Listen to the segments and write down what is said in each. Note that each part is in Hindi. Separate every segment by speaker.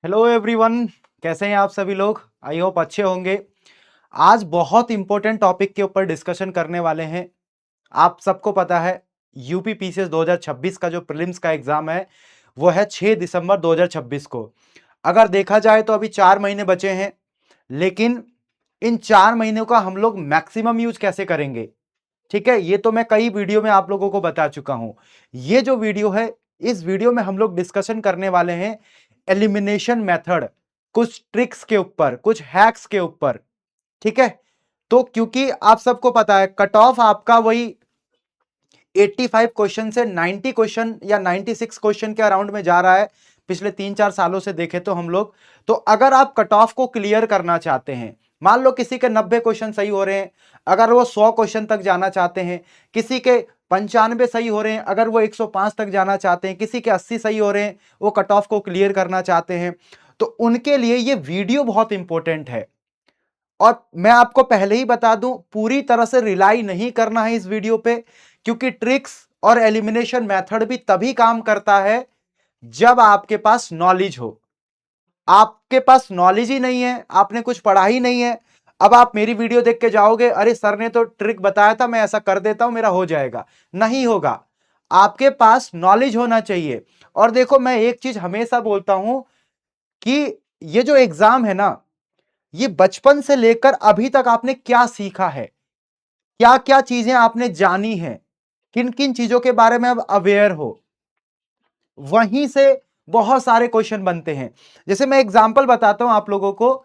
Speaker 1: हेलो एवरीवन, कैसे हैं आप सभी लोग। आई होप अच्छे होंगे। आज बहुत इंपॉर्टेंट टॉपिक के ऊपर डिस्कशन करने वाले हैं। आप सबको पता है यूपी पीसीएस 2026 का जो प्रीलिम्स का एग्जाम है वो है 6 दिसंबर 2026 को। अगर देखा जाए तो अभी 4 महीने बचे हैं, लेकिन इन 4 महीनों का हम लोग मैक्सिमम यूज कैसे करेंगे, ठीक है, ये तो मैं कई वीडियो में आप लोगों को बता चुका हूं। ये जो वीडियो है, इस वीडियो में हम लोग डिस्कशन करने वाले हैं एलिमिनेशन मेथड, कुछ ट्रिक्स के ऊपर, कुछ हैक्स के ऊपर, ठीक है। तो क्योंकि आप सबको पता है कट ऑफ आपका वही 85 क्वेश्चन से 90 क्वेश्चन या 96 क्वेश्चन के अराउंड में जा रहा है, पिछले 3-4 सालों से देखें तो हम लोग। तो अगर आप कट ऑफ को क्लियर करना चाहते हैं, मान लो किसी के 90 क्वेश्चन सही हो रहे हैं, अगर वो 100 क्वेश्चन तक जाना चाहते हैं, किसी के 95 सही हो रहे हैं, अगर वो 105 तक जाना चाहते हैं, किसी के 80 सही हो रहे हैं, वो कट ऑफ को क्लियर करना चाहते हैं, तो उनके लिए ये वीडियो बहुत इंपॉर्टेंट है। और मैं आपको पहले ही बता दूं, पूरी तरह से रिलाई नहीं करना है इस वीडियो पे, क्योंकि ट्रिक्स और एलिमिनेशन मेथड भी तभी काम करता है जब आपके पास नॉलेज हो। आपके पास नॉलेज ही नहीं है, आपने कुछ पढ़ा ही नहीं है, अब आप मेरी वीडियो देख के जाओगे, अरे सर ने तो ट्रिक बताया था, मैं ऐसा कर देता हूं मेरा हो जाएगा, नहीं होगा। आपके पास नॉलेज होना चाहिए। और देखो, मैं एक चीज हमेशा बोलता हूं कि ये जो एग्जाम है ना, ये बचपन से लेकर अभी तक आपने क्या सीखा है, क्या क्या चीजें आपने जानी हैं, किन किन चीजों के बारे में अब अवेयर हो, वहीं से बहुत सारे क्वेश्चन बनते हैं। जैसे मैं एग्जांपल बताता हूं आप लोगों को,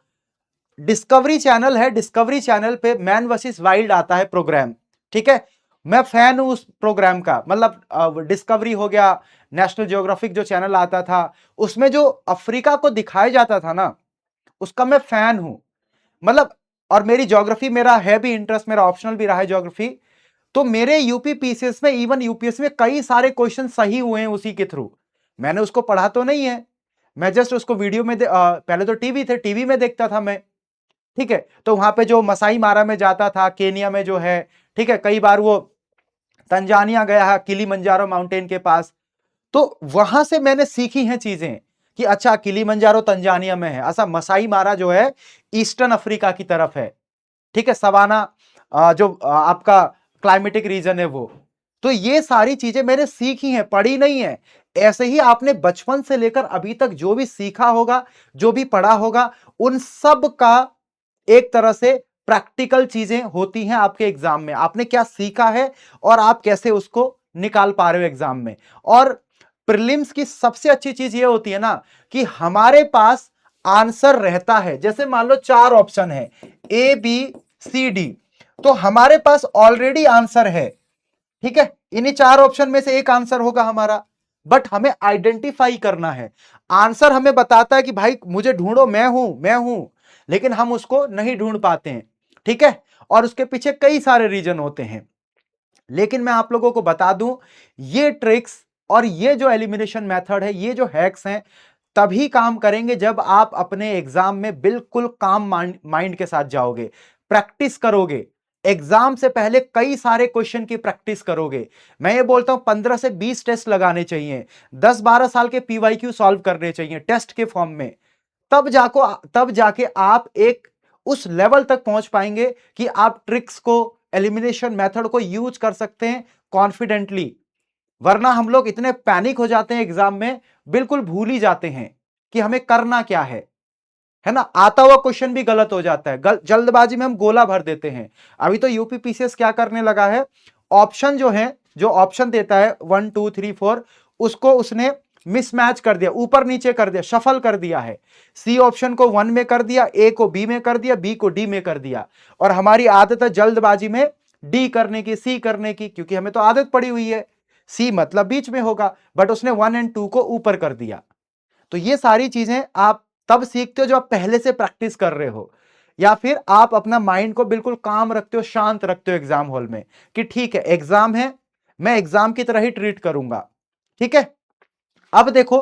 Speaker 1: डिस्कवरी चैनल है, डिस्कवरी चैनल पे मैन वर्सेस वाइल्ड आता है प्रोग्राम, ठीक है। मैं फैन हूं उस प्रोग्राम का, मतलब डिस्कवरी हो गया, नेशनल ज्योग्राफिक जो चैनल आता था, उसमें जो अफ्रीका को दिखाया जाता था ना, उसका मैं फैन हूं, मतलब। और मेरी ज्योग्राफी, मेरा है भी इंटरेस्ट, मेरा ऑप्शनल भी रहा है ज्योग्राफी। तो मेरे यूपी पीसीएस में, इवन यूपीएससी में कई सारे क्वेश्चन सही हुए हैं उसी के थ्रू। मैंने उसको पढ़ा तो नहीं है, मैं जस्ट उसको वीडियो में पहले तो टीवी थे, टीवी में देखता था मैं, ठीक है। तो वहां पे जो मसाई मारा में जाता था, केनिया में जो है, ठीक है, कई बार वो तंजानिया गया है किलीमंजारो माउंटेन के पास। तो वहां से मैंने सीखी हैं चीजें कि अच्छा, किलीमंजारो तंजानिया में है, ऐसा मसाई मारा जो है ईस्टर्न अफ्रीका की तरफ है, ठीक है, सवाना जो आपका क्लाइमेटिक रीजन है वो। तो ये सारी चीजें मैंने सीखी हैं, पढ़ी नहीं है। ऐसे ही आपने बचपन से लेकर अभी तक जो भी सीखा होगा, जो भी पढ़ा होगा, उन सब का एक तरह से प्रैक्टिकल चीजें होती हैं आपके एग्जाम में। आपने क्या सीखा है और आप कैसे उसको निकाल पा रहे हो एग्जाम में। और प्रीलिम्स की सबसे अच्छी चीज ये होती है ना कि हमारे पास आंसर रहता है। जैसे मान लो 4 ऑप्शन है, ए बी सी डी, तो हमारे पास ऑलरेडी आंसर है, ठीक है। इन्हीं 4 ऑप्शन में से एक आंसर होगा हमारा, बट हमें आइडेंटिफाई करना है। आंसर हमें बताता है कि भाई मुझे ढूंढो, मैं हूं, लेकिन हम उसको नहीं ढूंढ पाते हैं, ठीक है। और उसके पीछे कई सारे रीजन होते हैं। लेकिन मैं आप लोगों को बता दूं, ये ट्रिक्स और ये जो एलिमिनेशन मेथड है, ये जो हैक्स हैं, तभी काम करेंगे जब आप अपने एग्जाम में बिल्कुल काम माइंड के साथ जाओगे, प्रैक्टिस करोगे। एग्जाम से पहले कई सारे क्वेश्चन की प्रैक्टिस करोगे। मैं ये बोलता हूं 15 से 20 टेस्ट लगाने चाहिए, 10-12 साल के पीवाईक्यू सॉल्व करने चाहिए टेस्ट के फॉर्म में। तब जाके आप एक उस लेवल तक पहुंच पाएंगे कि आप ट्रिक्स को, एलिमिनेशन मेथड को यूज कर सकते हैं कॉन्फिडेंटली। वरना हम लोग इतने पैनिक हो जाते हैं एग्जाम में, बिल्कुल भूल ही जाते हैं कि हमें करना क्या है ना। आता हुआ क्वेश्चन भी गलत हो जाता है, जल्दबाजी में हम गोला भर देते हैं। अभी तो यूपी पीसीएस क्या करने लगा है, ऑप्शन जो है, जो ऑप्शन देता है 1 2 3 4, उसको उसने मिसमैच कर दिया, ऊपर नीचे कर दिया, शफल कर दिया है। सी ऑप्शन को 1 में कर दिया, ए को बी में कर दिया, बी को डी में कर दिया। और हमारी आदत है जल्दबाजी में डी करने की, सी करने की, क्योंकि हमें तो आदत पड़ी हुई है, सी मतलब बीच में होगा, बट उसने 1 और 2 को ऊपर कर दिया। तो ये सारी चीजें आप तब सीखते हो जब आप पहले से प्रैक्टिस कर रहे हो, या फिर आप अपना माइंड को बिल्कुल काम रखते हो, शांत रखते हो एग्जाम हॉल में, कि ठीक है एग्जाम है, मैं एग्जाम की तरह ही ट्रीट करूंगा, ठीक है। अब देखो,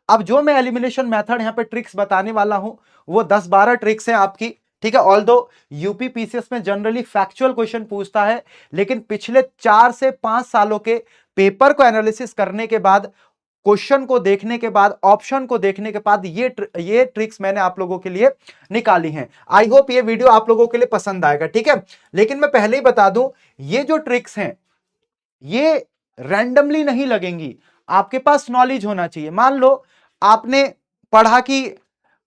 Speaker 1: अब जो मैं एलिमिनेशन मेथड यहां पे ट्रिक्स बताने वाला हूं, वो 10-12 ट्रिक्स हैं आपकी, ठीक है। ऑल्दो यूपी पीसीएस में जनरली फैक्चुअल क्वेश्चन पूछता है, लेकिन पिछले 4 से 5 सालों के पेपर को एनालिसिस करने के बाद क्वेश्चन को देखने के बाद, ऑप्शन को देखने के बाद ये ट्रिक्स मैंने आप लोगों के लिए निकाली हैं। आई होप ये वीडियो आप लोगों के लिए पसंद आएगा, ठीक है। लेकिन मैं पहले ही बता दूं, ये जो ट्रिक्स हैं ये रैंडमली नहीं लगेंगी, आपके पास नॉलेज होना चाहिए। मान लो आपने पढ़ा कि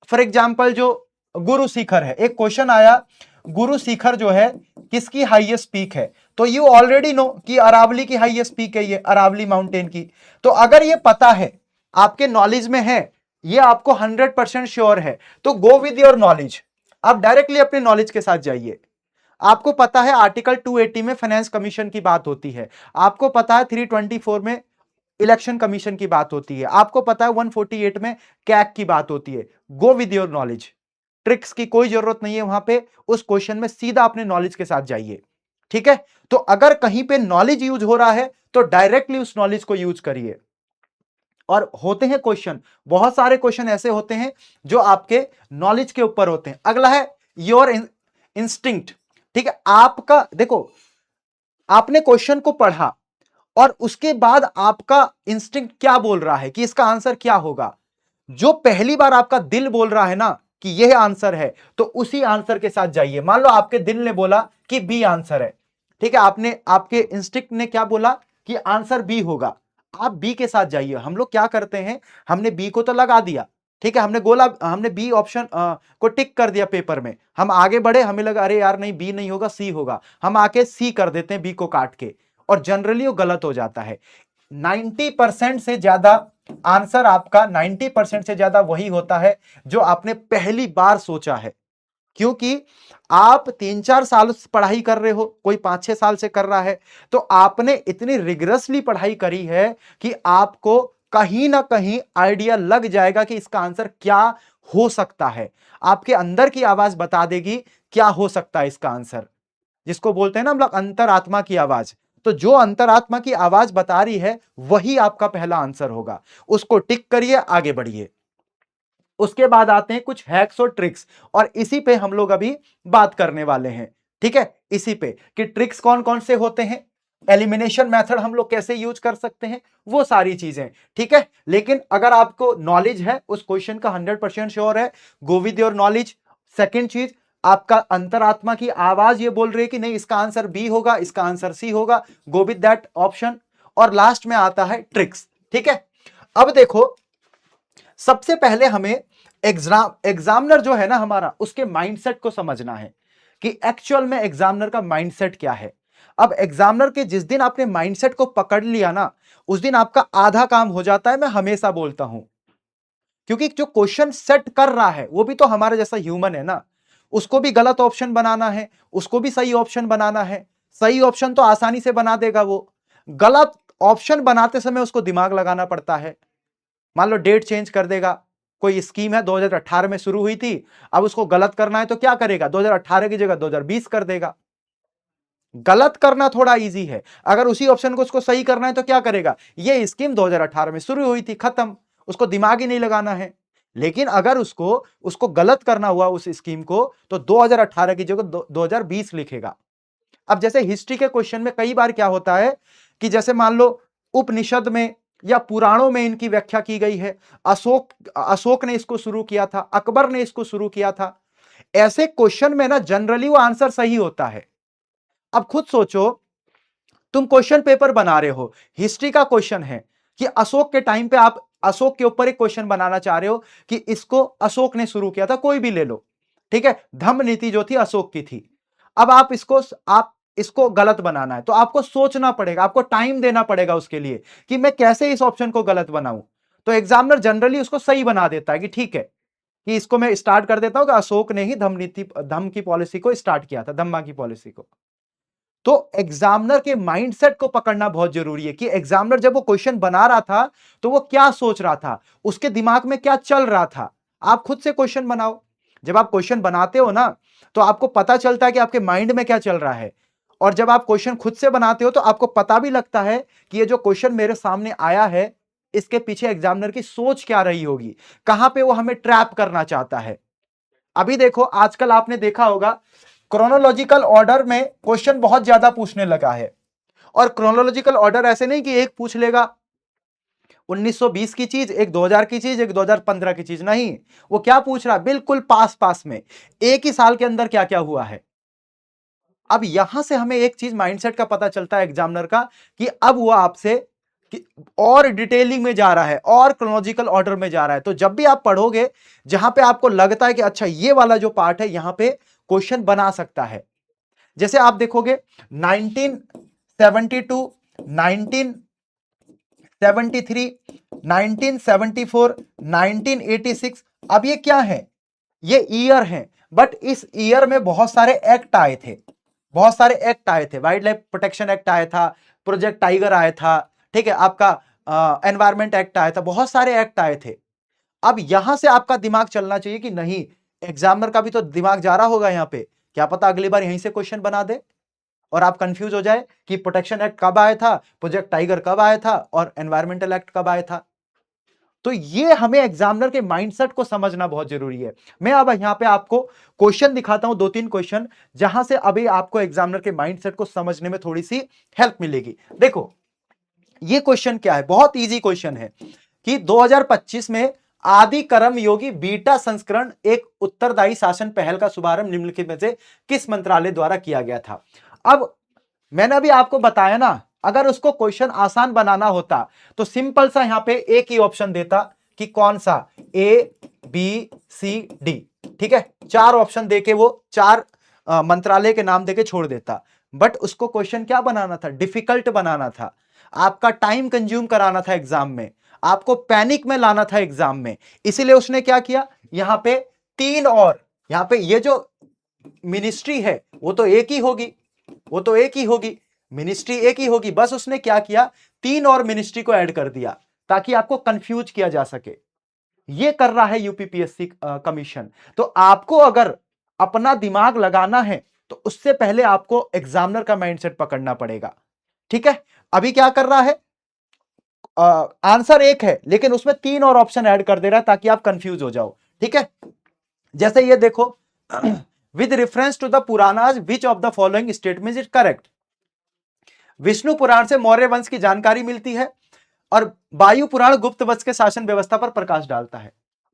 Speaker 1: फॉर एग्जाम्पल जो गुरु शिखर है, एक क्वेश्चन आया गुरु शिखर जो है किसकी हाईएस्ट पीक है, तो यू ऑलरेडी नो कि अरावली की हाईएस्ट पीक है, ये अरावली माउंटेन की। तो अगर ये पता है, आपके नॉलेज में है, ये आपको 100% श्योर है, तो गो विद योर नॉलेज। आप डायरेक्टली अपने नॉलेज के साथ जाइए। आपको पता है आर्टिकल 280 में फाइनेंस कमीशन की बात होती है, आपको पता है 324 में इलेक्शन कमीशन की बात होती है, आपको पता है 148 में कैग की बात होती है। Go with your knowledge, tricks की कोई जरूरत नहीं है वहां पे, उस क्वेश्चन में सीधा अपने नॉलेज के साथ जाइए, ठीक है। तो अगर कहीं पे नॉलेज यूज हो रहा है तो डायरेक्टली उस नॉलेज को यूज करिए। और होते हैं क्वेश्चन, बहुत सारे क्वेश्चन ऐसे होते हैं जो आपके नॉलेज के ऊपर होते हैं। अगला है योर इंस्टिंक्ट, ठीक है। आपका देखो, आपने क्वेश्चन को पढ़ा और उसके बाद आपका इंस्टिंक्ट क्या बोल रहा है कि इसका आंसर क्या होगा। जो पहली बार आपका दिल बोल रहा है ना कि यह आंसर है, तो उसी आंसर के साथ जाइए। मान लो आपके दिल ने बोला कि बी आंसर है, ठीक है, आपने आपके इंस्टिंक्ट ने क्या बोला कि आंसर बी होगा, आप बी के साथ जाइए। हम लोग क्या करते हैं, हमने बी को तो लगा दिया, ठीक है, हमने बी ऑप्शन को टिक कर दिया पेपर में, हम आगे बढ़े, हमें लगा अरे यार नहीं बी नहीं होगा सी होगा, हम आके सी कर देते हैं बी को काट के, और जनरली वो गलत हो जाता है। 90% से ज्यादा आंसर आपका 90% से ज्यादा वही होता है जो आपने पहली बार सोचा है। क्योंकि आप 3-4 साल पढ़ाई कर रहे हो, कोई 5-6 साल से कर रहा है, तो आपने इतनी रिगरसली पढ़ाई करी है कि आपको कहीं ना कहीं आइडिया लग जाएगा कि इसका आंसर क्या हो सकता है। आपके अंदर की आवाज बता देगी क्या हो सकता है इसका आंसर, जिसको बोलते हैं ना हम लोग अंतरात्मा की आवाज। तो जो अंतरात्मा की आवाज बता रही है वही आपका पहला आंसर होगा, उसको टिक करिए, आगे बढ़िए। उसके बाद आते हैं कुछ हैक्स और ट्रिक्स, और इसी पे हम लोग अभी बात करने वाले हैं, ठीक है। इसी पे कि ट्रिक्स कौन कौन से होते हैं, एलिमिनेशन मेथड हम लोग कैसे यूज कर सकते हैं, वो सारी चीजें, ठीक है। लेकिन अगर आपको नॉलेज है, उस क्वेश्चन का 100% श्योर है, go with your knowledge. Second चीज, आपका अंतरात्मा की आवाज ये बोल रही है कि नहीं इसका आंसर बी होगा, इसका आंसर सी होगा, गो विद दैट ऑप्शन। और लास्ट में आता है ट्रिक्स, ठीक है। अब देखो, सबसे पहले हमें एग्जामिनर जो है ना हमारा, उसके माइंडसेट को समझना है कि एक्चुअल में एग्जामिनर का माइंडसेट क्या है। अब एग्जामिनर के जिस दिन आपने माइंडसेट को पकड़ लिया ना, उस दिन आपका आधा काम हो जाता है, मैं हमेशा बोलता हूं। क्योंकि जो क्वेश्चन सेट कर रहा है वो भी तो हमारे जैसा ह्यूमन है ना, उसको भी गलत ऑप्शन बनाना है, उसको भी सही ऑप्शन बनाना है। सही ऑप्शन तो आसानी से बना देगा वो, गलत ऑप्शन बनाते समय उसको दिमाग लगाना पड़ता है। मान लो डेट चेंज कर देगा, कोई स्कीम है 2018 में शुरू हुई थी, अब उसको गलत करना है तो क्या करेगा, 2018 की जगह 2020 कर देगा। गलत करना थोड़ा इजी है, अगर उसी ऑप्शन को उसको सही करना है तो क्या करेगा, ये स्कीम 2018 में शुरू हुई थी, खत्म, उसको दिमाग ही नहीं लगाना है। लेकिन अगर उसको उसको गलत करना हुआ उस स्कीम को, तो 2018 की जगह 2020 लिखेगा। अब जैसे हिस्ट्री के क्वेश्चन में कई बार क्या होता है कि जैसे मान लो उपनिषद में या पुराणों में इनकी व्याख्या की गई है, अशोक ने इसको शुरू किया था, अकबर ने इसको शुरू किया था। ऐसे क्वेश्चन में ना जनरली वो आंसर सही होता है। अब खुद सोचो, तुम क्वेश्चन पेपर बना रहे हो, हिस्ट्री का क्वेश्चन है कि अशोक के टाइम पे आप अशोक के ऊपर एक क्वेश्चन बनाना चाह रहे हो कि इसको अशोक ने शुरू किया था, कोई भी ले लो, ठीक है, धम्म नीति जो थी अशोक की थी। अब आप इसको गलत बनाना है तो आपको सोचना पड़ेगा, आपको टाइम देना पड़ेगा उसके लिए कि मैं कैसे इस ऑप्शन को गलत बनाऊं। तो एग्जामिनर जनरली उसको सही बना देता है कि ठीक है, कि इसको मैं स्टार्ट कर देता हूं कि अशोक ने ही धम्म की पॉलिसी को स्टार्ट किया था, धम्मा की पॉलिसी को। तो एग्जामिनर के माइंडसेट को पकड़ना बहुत जरूरी है कि एग्जामिनर जब वो क्वेश्चन बना रहा था तो वो क्या सोच रहा था, उसके दिमाग में क्या चल रहा था। आप खुद से क्वेश्चन बनाओ, जब आप क्वेश्चन बनाते हो ना तो आपको पता चलता है कि आपके माइंड में क्या चल रहा है। और जब आप क्वेश्चन खुद से बनाते हो तो आपको पता भी लगता है कि ये जो क्वेश्चन मेरे सामने आया है, इसके पीछे एग्जामिनर की सोच क्या रही होगी, कहां पे वो हमें ट्रैप करना चाहता है। अभी देखो, आजकल आपने देखा होगा क्रोनोलॉजिकल ऑर्डर में क्वेश्चन बहुत ज्यादा पूछने लगा है। और क्रोनोलॉजिकल ऑर्डर ऐसे नहीं कि एक पूछ लेगा, 1920 की चीज, एक 2000 की चीज, एक 2015 की चीज नहीं। वो क्या पूछ रहा है, बिल्कुल पास पास में, एक ही साल के अंदर क्या क्या हुआ है। अब यहां से हमें एक चीज माइंडसेट का पता चलता है एग्जामिनर का, कि अब वो आपसे और डिटेलिंग में जा रहा है और क्रोनोलॉजिकल ऑर्डर में जा रहा है। तो जब भी आप पढ़ोगे, जहां पे आपको लगता है कि अच्छा ये वाला जो पार्ट है यहां पे क्वेश्चन बना सकता है, जैसे आप देखोगे 1972, 1973, 1974, 1986, अब ये क्या है, ये ईयर है, बट इस ईयर में बहुत सारे एक्ट आए थे, बहुत सारे एक्ट आए थे। वाइल्ड लाइफ प्रोटेक्शन एक्ट आया था, प्रोजेक्ट टाइगर आया था, ठीक है, आपका एनवायरमेंट एक्ट आया था, बहुत सारे एक्ट आए थे। अब यहां से आपका दिमाग चलना चाहिए कि नहीं, एग्जामिनर का भी तो दिमाग जा रहा होगा यहां पे, क्या पता अगली बार यहीं से क्वेश्चन बना दे और आप कंफ्यूज हो जाए कि प्रोटेक्शन एक्ट कब आया था, प्रोजेक्ट टाइगर कब आया था और एनवायरमेंटल एक्ट कब आया था। तो ये हमें एग्जामिनर के माइंडसेट को समझना बहुत जरूरी है। मैं अब यहां पे आपको क्वेश्चन दिखाता हूं, दो तीन क्वेश्चन, जहां से अभी आपको एग्जामिनर के माइंडसेट को समझने में थोड़ी सी हेल्प मिलेगी। देखो ये क्वेश्चन क्या है, बहुत इजी क्वेश्चन है कि 2025 में आदि कर्म योगी बीटा संस्करण एक उत्तरदायी शासन पहल का शुभारंभ निम्नलिखित में से किस मंत्रालय द्वारा किया गया था। अब मैंने अभी आपको बताया ना, अगर उसको क्वेश्चन आसान बनाना होता तो सिंपल सा यहां पे एक ही ऑप्शन देता कि कौन सा, ए बी सी डी, ठीक है, चार ऑप्शन देके वो चार मंत्रालय के नाम देके छोड़ देता। बट उसको क्वेश्चन क्या बनाना था, डिफिकल्ट बनाना था, आपका टाइम कंज्यूम कराना था एग्जाम में, आपको पैनिक में लाना था एग्जाम में। इसीलिए उसने क्या किया, यहां पे तीन और, यहां पे ये जो मिनिस्ट्री है वो तो एक ही होगी, वो तो एक ही होगी, मिनिस्ट्री एक ही होगी, बस उसने क्या किया, तीन और मिनिस्ट्री को ऐड कर दिया ताकि आपको कंफ्यूज किया जा सके। ये कर रहा है यूपीपीएससी कमीशन। तो आपको अगर अपना दिमाग लगाना है तो उससे पहले आपको एग्जामिनर का माइंडसेट पकड़ना पड़ेगा, ठीक है। अभी क्या कर रहा है, आंसर एक है लेकिन उसमें तीन और ऑप्शन ऐड कर दे रहा है ताकि आप कंफ्यूज हो जाओ, ठीक है। जैसे ये देखो, with reference to the Puranas which of the following statement is correct. Vishnu Purana से मौर्य वंश की जानकारी मिलती है और वायु पुराण गुप्त वंश के शासन व्यवस्था पर प्रकाश डालता है।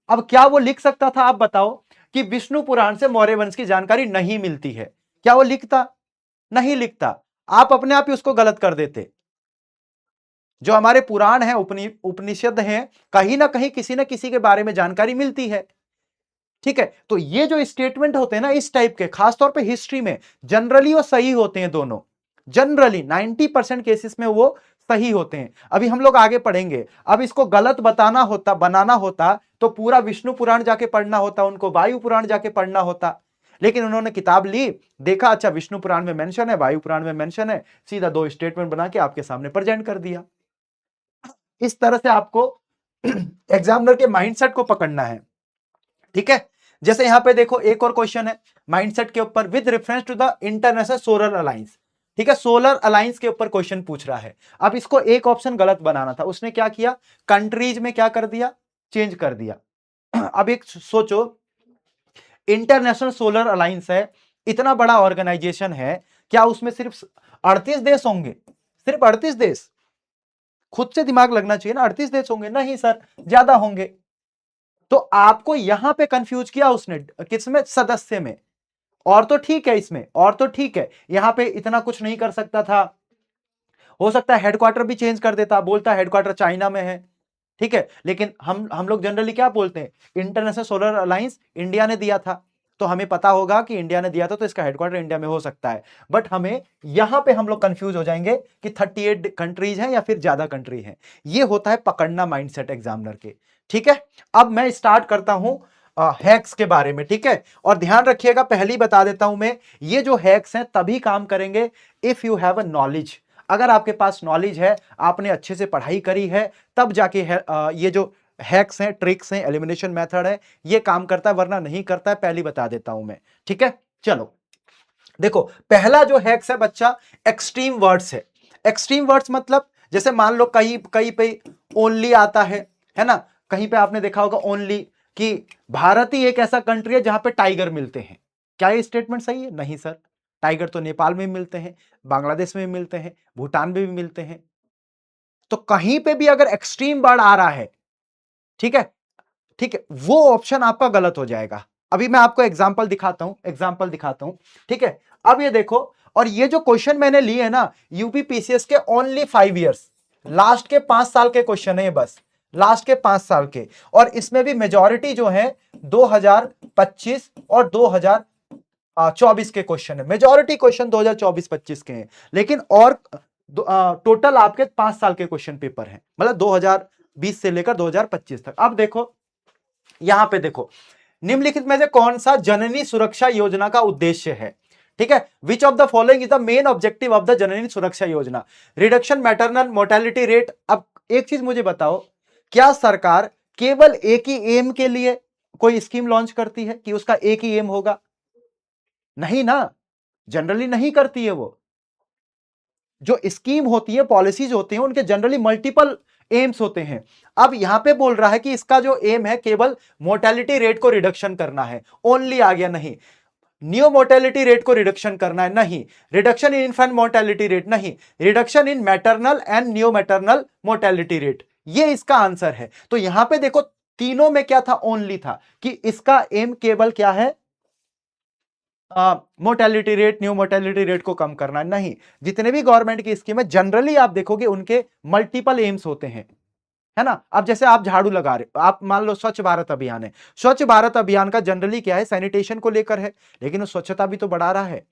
Speaker 1: अब क्या वो लिख सकता था, आप बताओ, कि विष्णु पुराण से मौर्य वंश की जानकारी नहीं मिलती है, क्या वो लिखता, नहीं लिखता। आप अपने आप ही उसको गलत कर देते। जो हमारे पुराण है, उपनिषद हैं, कहीं ना कहीं किसी ना किसी के बारे में जानकारी मिलती है, ठीक है। तो ये जो स्टेटमेंट होते हैं ना इस टाइप के, खासतौर पे हिस्ट्री में जनरली वो सही होते हैं दोनों, जनरली 90% केसेस में वो सही होते हैं। अभी हम लोग आगे पढ़ेंगे, अब इसको गलत बताना होता, बनाना होता तो पूरा विष्णु पुराण जाके पढ़ना होता, उनको वायु पुराण जाके पढ़ना होता। लेकिन उन्होंने किताब ली, देखा अच्छा विष्णु पुराण में मेंशन है, वायु पुराण में मेंशन है, सीधा दो स्टेटमेंट बना के आपके सामने प्रेजेंट कर दिया। इस तरह से आपको एग्जामिनर के माइंडसेट को पकड़ना है, ठीक है। जैसे यहां पे देखो एक और क्वेश्चन है माइंडसेट के ऊपर, with reference to the International Solar Alliance, ठीक है, सोलर अलायंस के ऊपर क्वेश्चन पूछ रहा है। अब इसको एक ऑप्शन गलत बनाना था, उसने क्या किया, कंट्रीज में क्या कर दिया, चेंज कर दिया। अब एक सोचो, इंटरनेशनल सोलर अलायंस है, इतना बड़ा ऑर्गेनाइजेशन है, क्या उसमें सिर्फ 38 देश होंगे, सिर्फ 38 देश, खुद से दिमाग लगना चाहिए ना, 38 देश होंगे, नहीं सर ज्यादा होंगे। तो आपको यहां पे कंफ्यूज किया उसने, किसमें, सदस्य में। और तो ठीक है, इसमें और तो ठीक है, यहां पे इतना कुछ नहीं कर सकता था, हो सकता है हेडक्वार्टर भी चेंज कर देता, बोलता हेडक्वार्टर चाइना में है, ठीक है। लेकिन हम लोग जनरली क्या बोलते हैं, इंटरनेशनल सोलर अलायंस इंडिया ने दिया था, तो हमें पता होगा कि इंडिया ने दिया था तो इसका हेडक्वार्टर इंडिया में हो सकता है। बट हमें यहां पे हम लोग कंफ्यूज हो जाएंगे कि 38 कंट्रीज हैं या फिर ज्यादा कंट्री हैं। ये होता है पकड़ना माइंडसेट एग्जामिनर के, ठीक है। अब मैं स्टार्ट करता हूं हैक्स के बारे में, ठीक है। और ध्यान रखिएगा, पहले ही बता देता हूं मैं, ये जो हैक्स हैं तभी काम करेंगे if you have a knowledge. अगर आपके पास नॉलेज है, आपने अच्छे से पढ़ाई करी है, तब जाके ये जो हैक्स हैं, ट्रिक्स हैं, एलिमिनेशन मेथड है, ये काम करता है, वरना नहीं करता है, पहले बता देता हूं मैं, ठीक है। चलो देखो, पहला जो हैक्स है बच्चा, एक्सट्रीम वर्ड्स है। एक्सट्रीम वर्ड्स मतलब, जैसे मान लो कहीं कहीं पे ओनली आता है ना, कहीं पे आपने देखा होगा ओनली, कि भारत ही एक ऐसा कंट्री है जहां पे टाइगर मिलते हैं। क्या ये स्टेटमेंट सही है, नहीं सर, टाइगर तो नेपाल में भी मिलते हैं, बांग्लादेश में भी मिलते हैं, भूटान में भी मिलते हैं, तो कहीं पे भी अगर एक्सट्रीम बाढ़ आ रहा है, ठीक है, ठीक है, वो ऑप्शन आपका गलत हो जाएगा। अभी मैं आपको एग्जांपल दिखाता हूं, ठीक है। अब ये देखो, और ये जो क्वेश्चन मैंने लिए है ना यूपी पीसीएस के ओनली 5 इयर्स, लास्ट के 5 साल के क्वेश्चन है ये, बस लास्ट के 5 साल के, और इसमें भी मेजॉरिटी जो है 2025 और 2024 के क्वेश्चन है। मेजॉरिटी क्वेश्चन 2024-25 के हैं, लेकिन और टोटल आपके 5 साल के क्वेश्चन पेपर हैं, मतलब 2020 से लेकर 2025 तक। अब देखो, यहां पे देखो, निम्नलिखित में से कौन सा जननी सुरक्षा योजना का उद्देश्य है, ठीक है। Which of the following is the main objective of the Janani Suraksha Yojana? Reduction maternal mortality rate. अब एक चीज मुझे बताओ, क्या सरकार केवल एक ही एम के लिए कोई स्कीम लॉन्च करती है कि उसका एक ही एम होगा? नहीं ना, जनरली नहीं करती है वो। जो स्कीम होती है, पॉलिसीज होती हैं, उनके जनरली मल्टीपल एम्स होते हैं। अब यहां पे बोल रहा है कि इसका जो एम है केवल मोर्टेलिटी रेट को रिडक्शन करना है, ओनली आ गया, नहीं। न्यू मोर्टेलिटी रेट को रिडक्शन करना है, नहीं। Reduction in infant mortality rate, नहीं। Reduction in maternal and new maternal mortality rate, ये इसका आंसर है। तो यहां पे देखो, तीनों में क्या था? ओनली था कि इसका एम केवल क्या है? Mortality rate, new mortality rate को कम करना, नहीं। जितने भी गवर्नमेंट की स्कीम है, जनरली आप देखोगे उनके मल्टीपल एम्स होते हैं, है ना। अब जैसे आप झाड़ू लगा रहे हो, आप मान लो स्वच्छ भारत अभियान है, स्वच्छ भारत अभियान का जनरली क्या है? सैनिटेशन को लेकर है, लेकिन वो स्वच्छता भी तो बढ़ा रहा है,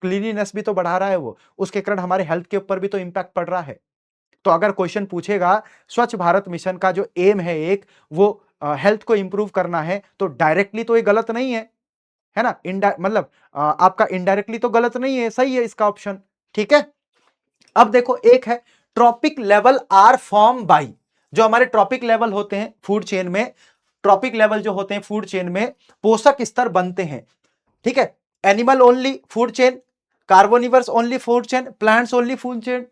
Speaker 1: क्लीनिनेस भी तो बढ़ा रहा है वो, उसके कारण हमारे हेल्थ के ऊपर भी तो इंपैक्ट पड़ रहा है। तो अगर क्वेश्चन पूछेगा स्वच्छ भारत मिशन का जो एम है एक, वो हेल्थ को इंप्रूव करना है, तो डायरेक्टली तो ये गलत नहीं है ना। मतलब आपका इनडायरेक्टली तो गलत नहीं है, सही है इसका ऑप्शन, ठीक है। अब देखो, एक है trophic level are form by, जो हमारे ट्रॉपिक लेवल होते हैं फूड चेन में, ट्रॉपिक लेवल जो होते हैं फूड चेन में, पोषक स्तर बनते हैं, ठीक है। Animal only food chain, carnivores only food chain, plants only food chain.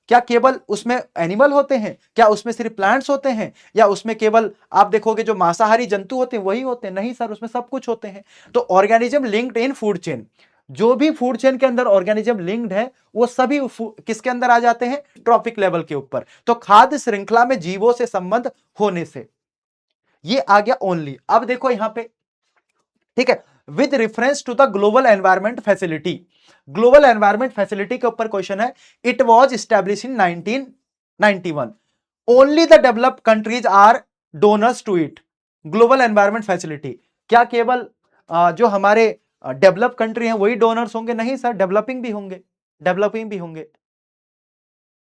Speaker 1: क्या केवल उसमें एनिमल होते हैं? क्या उसमें सिर्फ प्लांट्स होते हैं? या उसमें केवल आप देखोगे जो मांसाहारी जंतु होते हैं वही होते हैं? नहीं सर, उसमें सब कुछ होते हैं। तो organism linked in food chain, जो भी फूड चेन के अंदर ऑर्गेनिज्म लिंक्ड है, वो सभी किसके अंदर आ जाते हैं? ट्रॉपिक लेवल के ऊपर। तो खाद्य श्रृंखला में जीवों से संबंध होने से ये आ गया ओनली। अब देखो यहां पे, ठीक है, with reference to the Global Environment Facility, Global Environment Facility के ऊपर क्वेश्चन है। It was establish in 1991, only the developed countries are donors to it. Global Environment Facility, क्या केवल जो हमारे डेवलप कंट्री हैं वही डोनर्स होंगे? नहीं सर, डेवलपिंग भी होंगे, डेवलपिंग भी होंगे,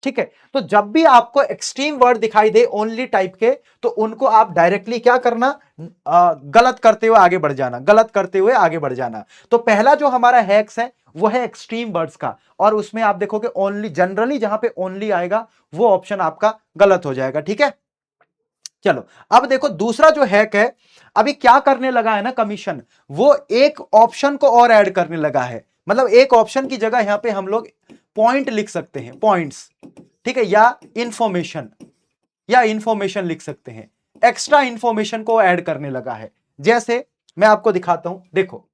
Speaker 1: ठीक है। तो जब भी आपको एक्सट्रीम वर्ड दिखाई दे ओनली टाइप के, तो उनको आप डायरेक्टली क्या करना? गलत करते हुए आगे बढ़ जाना, गलत करते हुए आगे बढ़ जाना। तो पहला जो हमारा हैक्स है वो है एक्सट्रीम वर्ड्स का, और उसमें आप देखोगे ओनली, जनरली जहां पे ओनली आएगा वो ऑप्शन आपका गलत हो जाएगा, ठीक है। चलो, अब देखो दूसरा जो हैक है, अभी क्या करने लगा है ना कमीशन, वो एक ऑप्शन को और ऐड करने लगा है। मतलब एक ऑप्शन की जगह यहां पे हम लोग पॉइंट लिख सकते हैं, पॉइंट्स, ठीक है, या इंफॉर्मेशन लिख सकते हैं। एक्स्ट्रा इंफॉर्मेशन को ऐड करने लगा है। जैसे मैं आपको दिखाता हूं, देखो,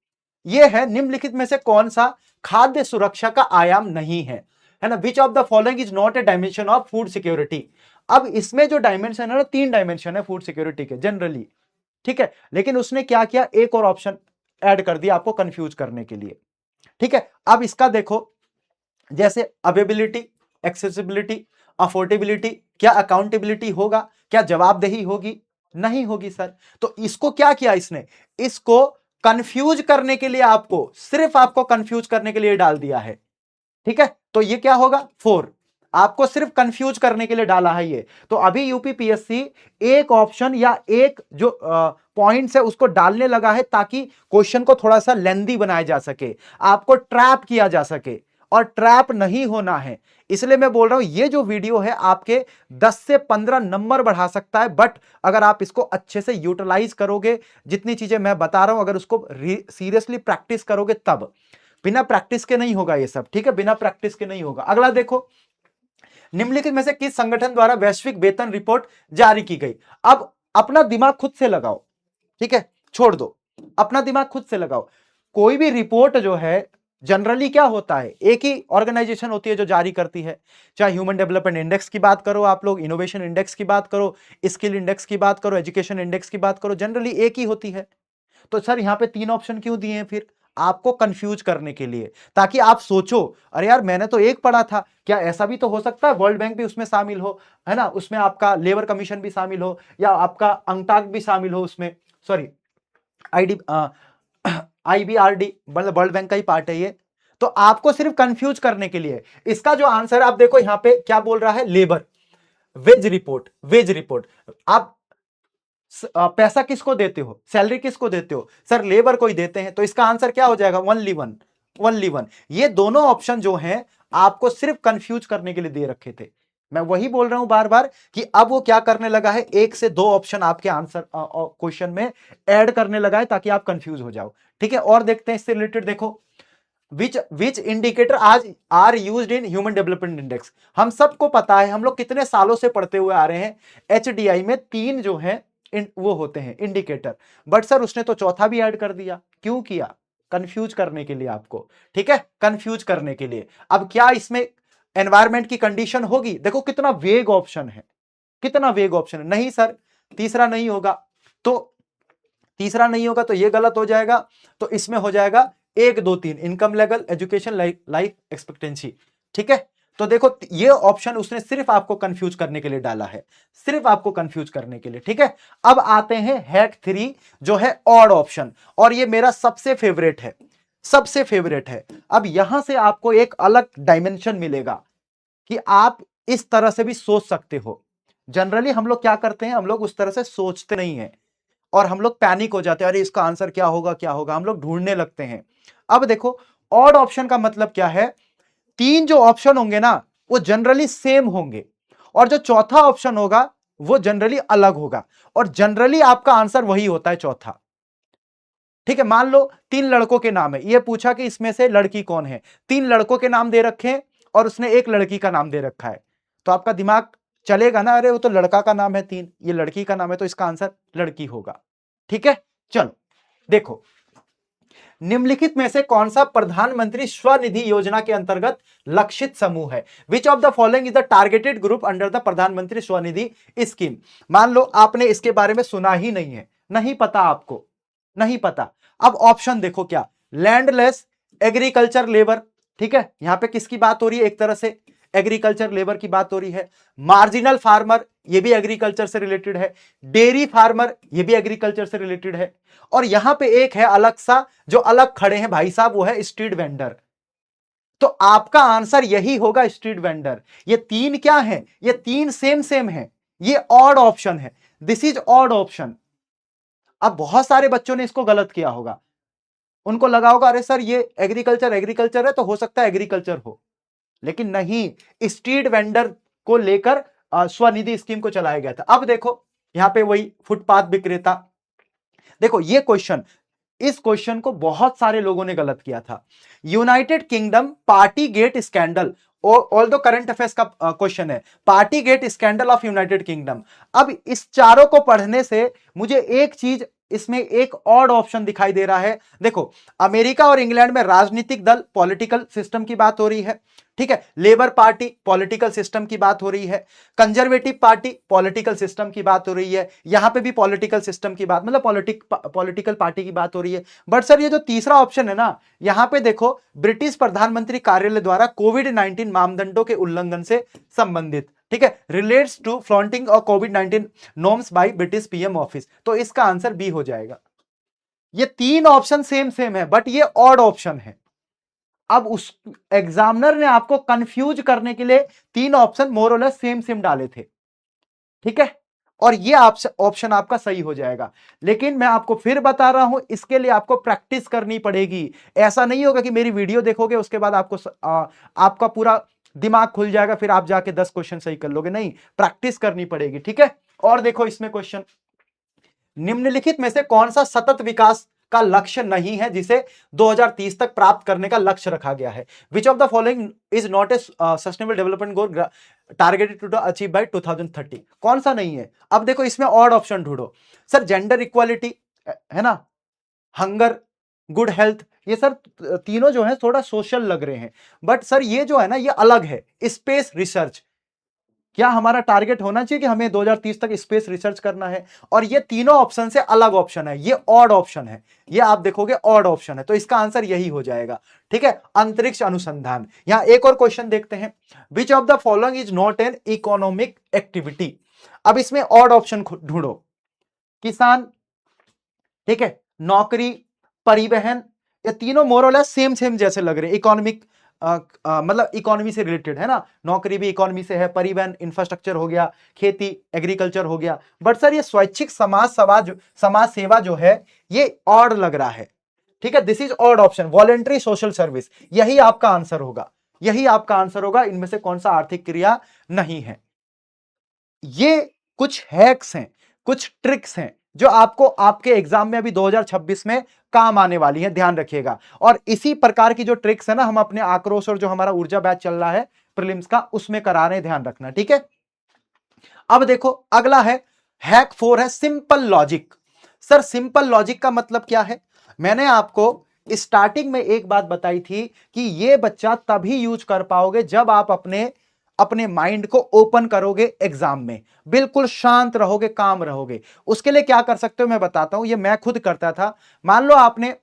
Speaker 1: यह है निम्नलिखित में से कौन सा खाद्य सुरक्षा का आयाम नहीं है ना। विच of the following is not A dimension of food security. अब इसमें जो डायमेंशन है ना, 3 डायमेंशन है फूड सिक्योरिटी के जनरली, ठीक है, लेकिन उसने क्या किया, एक और ऑप्शन ऐड कर दिया आपको कंफ्यूज करने के लिए, ठीक है। अब इसका देखो, जैसे अवेबिलिटी, एक्सेसिबिलिटी, अफोर्डेबिलिटी, क्या अकाउंटेबिलिटी होगा? क्या जवाबदेही होगी? नहीं होगी सर। तो इसको क्या किया इसने, इसको कंफ्यूज करने के लिए, आपको सिर्फ आपको कंफ्यूज करने के लिए डाल दिया है, ठीक है। तो ये क्या होगा? 4, आपको सिर्फ कंफ्यूज करने के लिए डाला है ये। तो अभी यूपीपीएससी एक ऑप्शन या एक जो पॉइंट्स है उसको डालने लगा है, ताकि क्वेश्चन को थोड़ा सा लेंदी बनाया जा सके, आपको ट्रैप किया जा सके, और ट्रैप नहीं होना है। इसलिए मैं बोल रहा हूं ये जो वीडियो है आपके 10 से 15 नंबर बढ़ा सकता है, बट अगर आप इसको अच्छे से यूटिलाइज करोगे, जितनी चीजें मैं बता रहा हूं अगर उसको सीरियसली प्रैक्टिस करोगे तब, बिना प्रैक्टिस के नहीं होगा ये सब, ठीक है, बिना प्रैक्टिस के नहीं होगा। अगला देखो, निम्नलिखित में से किस संगठन द्वारा वैश्विक वेतन रिपोर्ट जारी की गई? अब अपना दिमाग खुद से लगाओ, ठीक है, छोड़ दो, अपना दिमाग खुद से लगाओ। कोई भी रिपोर्ट जो है जनरली क्या होता है, एक ही ऑर्गेनाइजेशन होती है जो जारी करती है, चाहे ह्यूमन डेवलपमेंट इंडेक्स की बात करो आप लोग, इनोवेशन इंडेक्स की बात करो, स्किल इंडेक्स की बात करो, एजुकेशन इंडेक्स की बात करो, जनरली एक ही होती है। तो सर यहां पे 3 ऑप्शन क्यों दिए हैं फिर? आपको कंफ्यूज करने के लिए, ताकि आप सोचो अरे यार मैंने तो एक पढ़ा था, क्या ऐसा भी तो हो सकता है वर्ल्ड बैंक भी उसमें शामिल हो, है ना, उसमें आपका लेबर कमीशन भी शामिल हो, या आपका अंगटाक भी शामिल हो उसमें, सॉरी आईडी आईबीआरडी मतलब वर्ल्ड बैंक का ही पार्ट है ये। तो आपको सिर्फ कंफ्यूज करने के लिए इसका जो आंसर आप देखो यहां पे क्या बोल रहा है, labour wage report, wage report. आप पैसा किसको देते हो, सैलरी किसको देते हो, सर लेबर को ही देते हैं, तो इसका आंसर क्या हो जाएगा, ओनली वन, ओनली वन। ये दोनों ऑप्शन जो हैं आपको सिर्फ कंफ्यूज करने के लिए दे रखे थे। मैं वही बोल रहा हूं बार बार कि अब वो क्या करने लगा है, 1 से 2 ऑप्शन आपके आंसर क्वेश्चन में ऐड करने लगा है ताकि आप कंफ्यूज हो जाओ। ठीक है, और देखते हैं इससे रिलेटेड, देखो विच इंडिकेटर आज are used in human development index. हम सबको पता है, हम लोग कितने सालों से पढ़ते हुए आ रहे हैं, एचडीआई में 3 जो है वो होते हैं इंडिकेटर, बट सर उसने तो चौथा भी ऐड कर दिया। क्यों किया? कंफ्यूज करने के लिए आपको, ठीक है, कंफ्यूज करने के लिए। अब क्या इसमें एनवायरमेंट की कंडीशन होगी? देखो कितना वेग ऑप्शन है, कितना वेग ऑप्शन है। नहीं सर तीसरा नहीं होगा, तो तीसरा नहीं होगा तो ये गलत हो जाएगा, तो इसमें हो जाएगा 1 2 3 income level, education, life expectancy. ठीक है, तो देखो ये ऑप्शन उसने सिर्फ आपको कंफ्यूज करने के लिए डाला है, सिर्फ आपको कंफ्यूज करने के लिए। ठीक है, अब आते हैं हैक 3 जो है ऑड ऑप्शन, और ये मेरा सबसे फेवरेट है, सबसे फेवरेट है। अब यहां से आपको एक अलग डायमेंशन मिलेगा कि आप इस तरह से भी सोच सकते हो। जनरली हम लोग क्या करते हैं, हम लोग उस तरह से सोचते नहीं है और हम लोग पैनिक हो जाते हैं, अरे इसका आंसर क्या होगा, क्या होगा, हम लोग ढूंढने लगते हैं। अब देखो ऑड ऑप्शन का मतलब क्या है, 3 जो ऑप्शन होंगे ना वो जनरली सेम होंगे, और जो चौथा ऑप्शन होगा वो जनरली अलग होगा, और जनरली आपका आंसर वही होता है चौथा। ठीक है, मान लो 3 लड़कों के नाम है, ये पूछा कि इसमें से लड़की कौन है, 3 लड़कों के नाम दे रखे हैं और उसने एक लड़की का नाम दे रखा है, तो आपका दिमाग चलेगा ना, अरे वो तो लड़का का नाम है 3, ये लड़की का नाम है, तो इसका आंसर लड़की होगा। ठीक है, चलो देखो निम्नलिखित में से कौन सा प्रधानमंत्री स्वनिधि योजना के अंतर्गत लक्षित समूह है? Which of the following is the targeted group under the प्रधानमंत्री स्वनिधि स्कीम। मान लो आपने इसके बारे में सुना ही नहीं है, नहीं पता आपको, नहीं पता। अब ऑप्शन देखो क्या, लैंडलेस, एग्रीकल्चर लेबर, ठीक है, यहां पे किसकी बात हो रही है, एक तरह से एग्रीकल्चर लेबर की बात हो रही है। मार्जिनल फार्मर, ये भी एग्रीकल्चर से रिलेटेड है। डेयरी फार्मर, ये भी एग्रीकल्चर से रिलेटेड है। और यहां पे एक है अलग सा, जो अलग खड़े हैं भाई साहब, वो है स्ट्रीट वेंडर। तो आपका आंसर यही होगा, स्ट्रीट वेंडर। ये 3 क्या है, ये 3 सेम सेम है, ये ऑड ऑप्शन है, दिस इज ऑड ऑप्शन। अब बहुत सारे बच्चों ने इसको गलत किया होगा, उनको लगा होगा अरे सर ये एग्रीकल्चर एग्रीकल्चर है तो हो सकता है एग्रीकल्चर हो, लेकिन नहीं, स्ट्रीट वेंडर को लेकर स्वनिधि स्कीम को चलाया गया था। अब देखो यहां पे वही फुटपाथ विक्रेता, देखो ये क्वेश्चन, इस क्वेश्चन को बहुत सारे लोगों ने गलत किया था। United kingdom party get scandal, all दो करंट अफेयर्स का क्वेश्चन है, party get scandal of United kingdom. अब इस चारों को पढ़ने से मुझे एक चीज, इसमें एक ऑड ऑप्शन दिखाई दे रहा है। देखो अमेरिका और इंग्लैंड में राजनीतिक दल, पॉलिटिकल सिस्टम की बात हो रही है, ठीक है, लेबर पार्टी पॉलिटिकल सिस्टम की बात हो रही है, कंजर्वेटिव पार्टी पॉलिटिकल सिस्टम की बात हो रही है, यहां पे भी पॉलिटिकल सिस्टम की बात, मतलब पॉलिटिकल पार्टी की बात हो रही है। बट सर ये जो तीसरा ऑप्शन है ना, यहां पे देखो ब्रिटिश प्रधानमंत्री कार्यालय द्वारा कोविड-19 मानदंडों के उल्लंघन से संबंधित, ठीक है, रिलेट्स टू फ्लॉन्टिंग और कोविड-19 norms by British PM office, तो इसका आंसर बी हो जाएगा। ये 3 ऑप्शन सेम सेम है बट ये ऑड ऑप्शन है। अब उस एग्जामिनर ने आपको कंफ्यूज करने के लिए 3 ऑप्शन मोर और लेस सेम सेम डाले थे, ठीक है, और ये ऑप्शन आपका सही हो जाएगा। लेकिन मैं आपको फिर बता रहा हूं, इसके लिए आपको प्रैक्टिस करनी पड़ेगी। ऐसा नहीं होगा कि मेरी वीडियो देखोगे उसके बाद आपको आपका पूरा दिमाग खुल जाएगा फिर आप जाके 10 क्वेश्चन सही कर लोगे, नहीं, प्रैक्टिस करनी पड़ेगी। ठीक है, और देखो इसमें क्वेश्चन, निम्नलिखित में से कौन सा सतत विकास का लक्ष्य नहीं है जिसे 2030 तक प्राप्त करने का लक्ष्य रखा गया है? Which of the following is not a sustainable development goal targeted to achieve by 2030? कौन सा नहीं है? अब देखो इसमें ऑड ऑप्शन ढूंढो। सर जेंडर इक्वालिटी है ना, हंगर, गुड हेल्थ, ये सर तीनों जो है थोड़ा सोशल लग रहे हैं, बट सर ये जो है ना ये अलग है। स्पेस रिसर्च, क्या हमारा टारगेट होना चाहिए कि हमें 2030 तक स्पेस रिसर्च करना है? और ये तीनों ऑप्शन से अलग ऑप्शन है, ये ऑड ऑप्शन है, ये आप देखोगे ऑड ऑप्शन है, तो इसका आंसर यही हो जाएगा। ठीक है, अंतरिक्ष अनुसंधान। यहां एक और क्वेश्चन देखते हैं, विच of the following is not an economic activity. अब इसमें ऑड ऑप्शन ढूंढो, किसान, ठीक है, नौकरी, परिवहन, ये तीनों मोरलेस सेम सेम जैसे लग रहे हैं, इकोनॉमिक मतलब इकोनॉमी से रिलेटेड है ना, नौकरी भी इकोनॉमी से है, परिवहन इंफ्रास्ट्रक्चर हो गया, खेती एग्रीकल्चर हो गया, बट सर ये स्वैच्छिक समाज सेवा जो है ये ऑड लग रहा है। ठीक है, this is odd option, voluntary social service, यही आपका आंसर होगा, यही आपका आंसर होगा। इनमें से कौन सा आर्थिक क्रिया नहीं है? ये कुछ हैक्स हैं, कुछ ट्रिक्स हैं जो आपको आपके एग्जाम में अभी 2026 में काम आने वाली है, ध्यान रखिएगा। और इसी प्रकार की जो ट्रिक्स है ना, हम अपने आक्रोश और जो हमारा ऊर्जा बैच चल रहा है प्रीलिम्स का, उसमें करा रहे हैं, ध्यान रखना। ठीक है, अब देखो अगला है हैक 4 है simple logic. Sir simple logic का मतलब क्या है? मैंने आपको स्टार्टिंग में एक बात बताई थी कि ये बच्चा तभी यूज कर पाओगे जब आप अपने अपने माइंड को ओपन करोगे एग्जाम में, बिल्कुल शांत रहोगे, काम रहोगे। उसके लिए क्या कर सकते हो मैं बताता हूं, ये मैं खुद करता था। मान लो आपने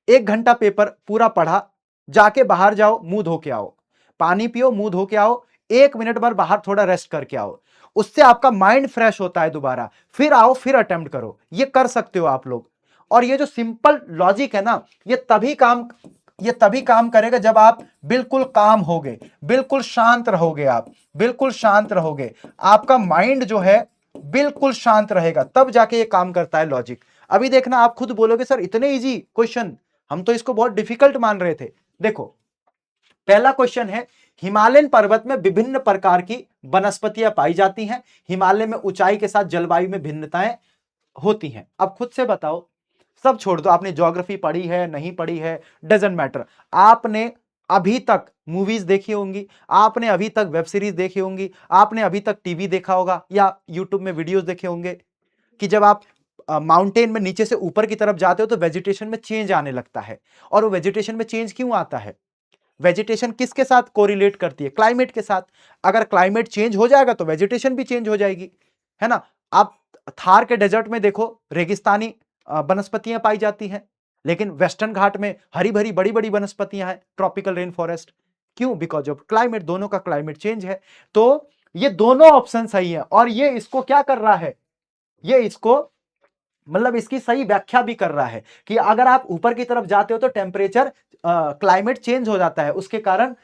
Speaker 1: 1 घंटा पेपर पूरा पढ़ा, जाके बाहर जाओ, मुंह धो के आओ, पानी पियो, मुंह धो के आओ, 1 मिनट भर बाहर थोड़ा रेस्ट करके आओ, उससे आपका माइंड फ्रेश होता है, दोबारा फिर आओ, फिर अटेम्प्ट करो। ये कर सकते हो आप लोग। और ये जो सिंपल लॉजिक है ना, ये तभी काम करेगा जब आप बिल्कुल काम होगे, बिल्कुल शांत रहोगे, आप बिल्कुल शांत रहोगे, आपका माइंड जो है बिल्कुल शांत रहेगा, तब जाके ये काम करता है लॉजिक। अभी देखना, आप खुद बोलोगे सर इतने इजी क्वेश्चन, हम तो इसको बहुत डिफिकल्ट मान रहे थे। देखो पहला क्वेश्चन है, हिमालयन पर्वत में विभिन्न प्रकार की वनस्पतियां पाई जाती हैं, हिमालय में ऊंचाई के साथ जलवायु में भिन्नताएं होती हैं। अब खुद से बताओ, सब छोड़ दो, आपने ज्योग्राफी पढ़ी है नहीं पढ़ी है, डजेंट मैटर, आपने अभी तक मूवीज देखी होंगी, आपने अभी तक वेब सीरीज देखी होंगी, आपने अभी तक टीवी देखा होगा या यूट्यूब में वीडियोस देखे होंगे कि जब आप माउंटेन में नीचे से ऊपर की तरफ जाते हो तो वेजिटेशन में चेंज आने लगता है। और वो वेजिटेशन में चेंज क्यों आता है? वेजिटेशन किसके साथ कोरिलेट करती है? क्लाइमेट के साथ। अगर क्लाइमेट चेंज हो जाएगा तो वेजिटेशन भी चेंज हो जाएगी, है ना। आप थार के डेजर्ट में देखो, रेगिस्तानी वनस्पतियां पाई जाती हैं, लेकिन वेस्टर्न घाट में हरी भरी बड़ी बड़ी वनस्पतियां हैं, ट्रॉपिकल रेन फॉरेस्ट। क्यों? बिकॉज ऑफ क्लाइमेट, दोनों का क्लाइमेट चेंज है। तो ये दोनों ऑप्शन सही है, और ये इसको क्या कर रहा है, ये इसको मतलब इसकी सही व्याख्या भी कर रहा है कि अगर आप ऊपर की तरफ जाते हो तो टेम्परेचर, क्लाइमेट चेंज हो जाता है, उसके कारण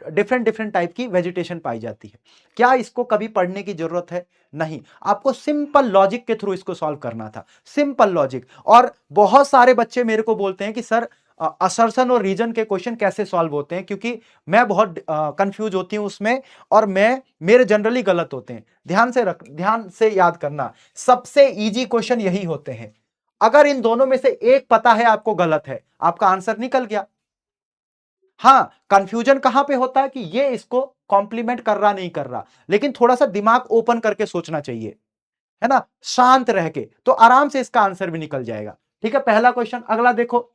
Speaker 1: डिफरेंट डिफरेंट टाइप की वेजिटेशन पाई जाती है। क्या इसको कभी पढ़ने की जरूरत है? नहीं, आपको सिंपल लॉजिक के थ्रू इसको सॉल्व करना था, सिंपल लॉजिक। और बहुत सारे बच्चे मेरे को बोलते हैं कि सर असर्शन और रीजन के क्वेश्चन कैसे सॉल्व होते हैं, क्योंकि मैं बहुत कंफ्यूज होती हूं उसमें, और मेरे जनरली गलत होते हैं। ध्यान से याद करना, सबसे इजी क्वेश्चन यही होते हैं। अगर इन दोनों में से एक पता है आपको गलत है, आपका आंसर निकल गया। हां, कंफ्यूजन कहां पे होता है कि ये इसको कॉम्प्लीमेंट कर रहा नहीं कर रहा, लेकिन थोड़ा सा दिमाग ओपन करके सोचना चाहिए, है ना, शांत रह के, तो आराम से इसका आंसर भी निकल जाएगा। ठीक है, पहला क्वेश्चन। अगला देखो,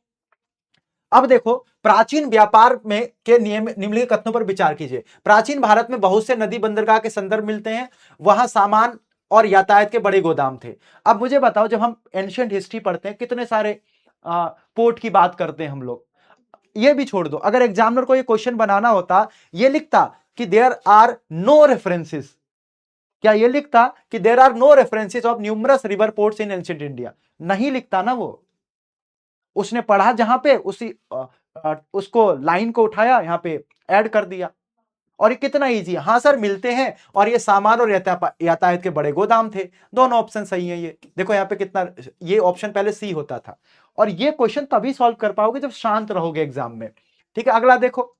Speaker 1: अब देखो, प्राचीन व्यापार में के नियम निम्नलिखित कथनों पर विचार कीजिए। प्राचीन भारत में बहुत से नदी बंदरगाह के संदर्भ मिलते हैं, वहां सामान और यातायात के बड़े गोदाम थे। अब मुझे बताओ, जब हम एंशिएंट हिस्ट्री पढ़ते हैं, कितने सारे पोर्ट की बात करते हैं हम लोग। ये भी छोड़ दो, अगर एग्जामिनर को ये क्वेश्चन बनाना होता, ये लिखता कि देयर आर नो रेफरेंसेस, क्या ये लिखता कि there are no references of numerous river ports in ancient India? नहीं लिखता ना वो। उसने पढ़ा जहां पे, उसको लाइन को उठाया, यहां पे ऐड कर दिया, और ये कितना इजी है। हाँ सर मिलते हैं, और ये सामान और यातायात के बड़े गोदाम थे, दोनों ऑप्शन सही है। ये देखो यहाँ पे कितना, ये ऑप्शन पहले सी होता था। और ये क्वेश्चन तभी सॉल्व कर पाओगे जब शांत रहोगे एग्जाम में। ठीक है, अगला देखो,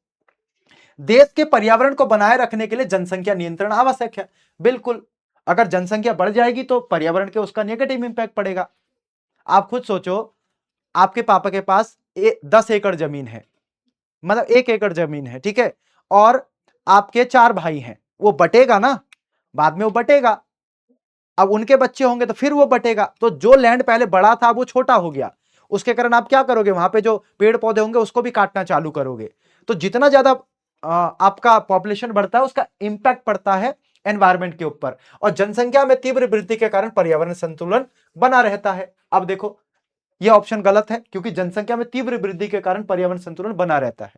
Speaker 1: देश के पर्यावरण को बनाए रखने के लिए जनसंख्या नियंत्रण आवश्यक है। बिल्कुल, अगर जनसंख्या बढ़ जाएगी तो पर्यावरण के उसका नेगेटिव इंपैक्ट पड़ेगा। आप खुद सोचो, आपके पापा के पास 10 एकड़ जमीन है, मतलब 1 एकड़ जमीन है, ठीक है, और आपके 4 भाई हैं, वो बटेगा ना, बाद में वो बटेगा। अब उनके बच्चे होंगे तो फिर वो बटेगा, तो जो लैंड पहले बड़ा था वो छोटा हो गया, उसके कारण आप क्या करोगे, वहां पे जो पेड़ पौधे होंगे उसको भी काटना चालू करोगे। तो जितना ज्यादा आपका पॉपुलेशन बढ़ता है उसका इंपैक्ट पड़ता है एनवायरमेंट के ऊपर, और जनसंख्या में तीव्र वृद्धि के कारण पर्यावरण संतुलन बना रहता है। अब देखो यह ऑप्शन गलत है, क्योंकि जनसंख्या में तीव्र वृद्धि के कारण पर्यावरण संतुलन बना रहता है।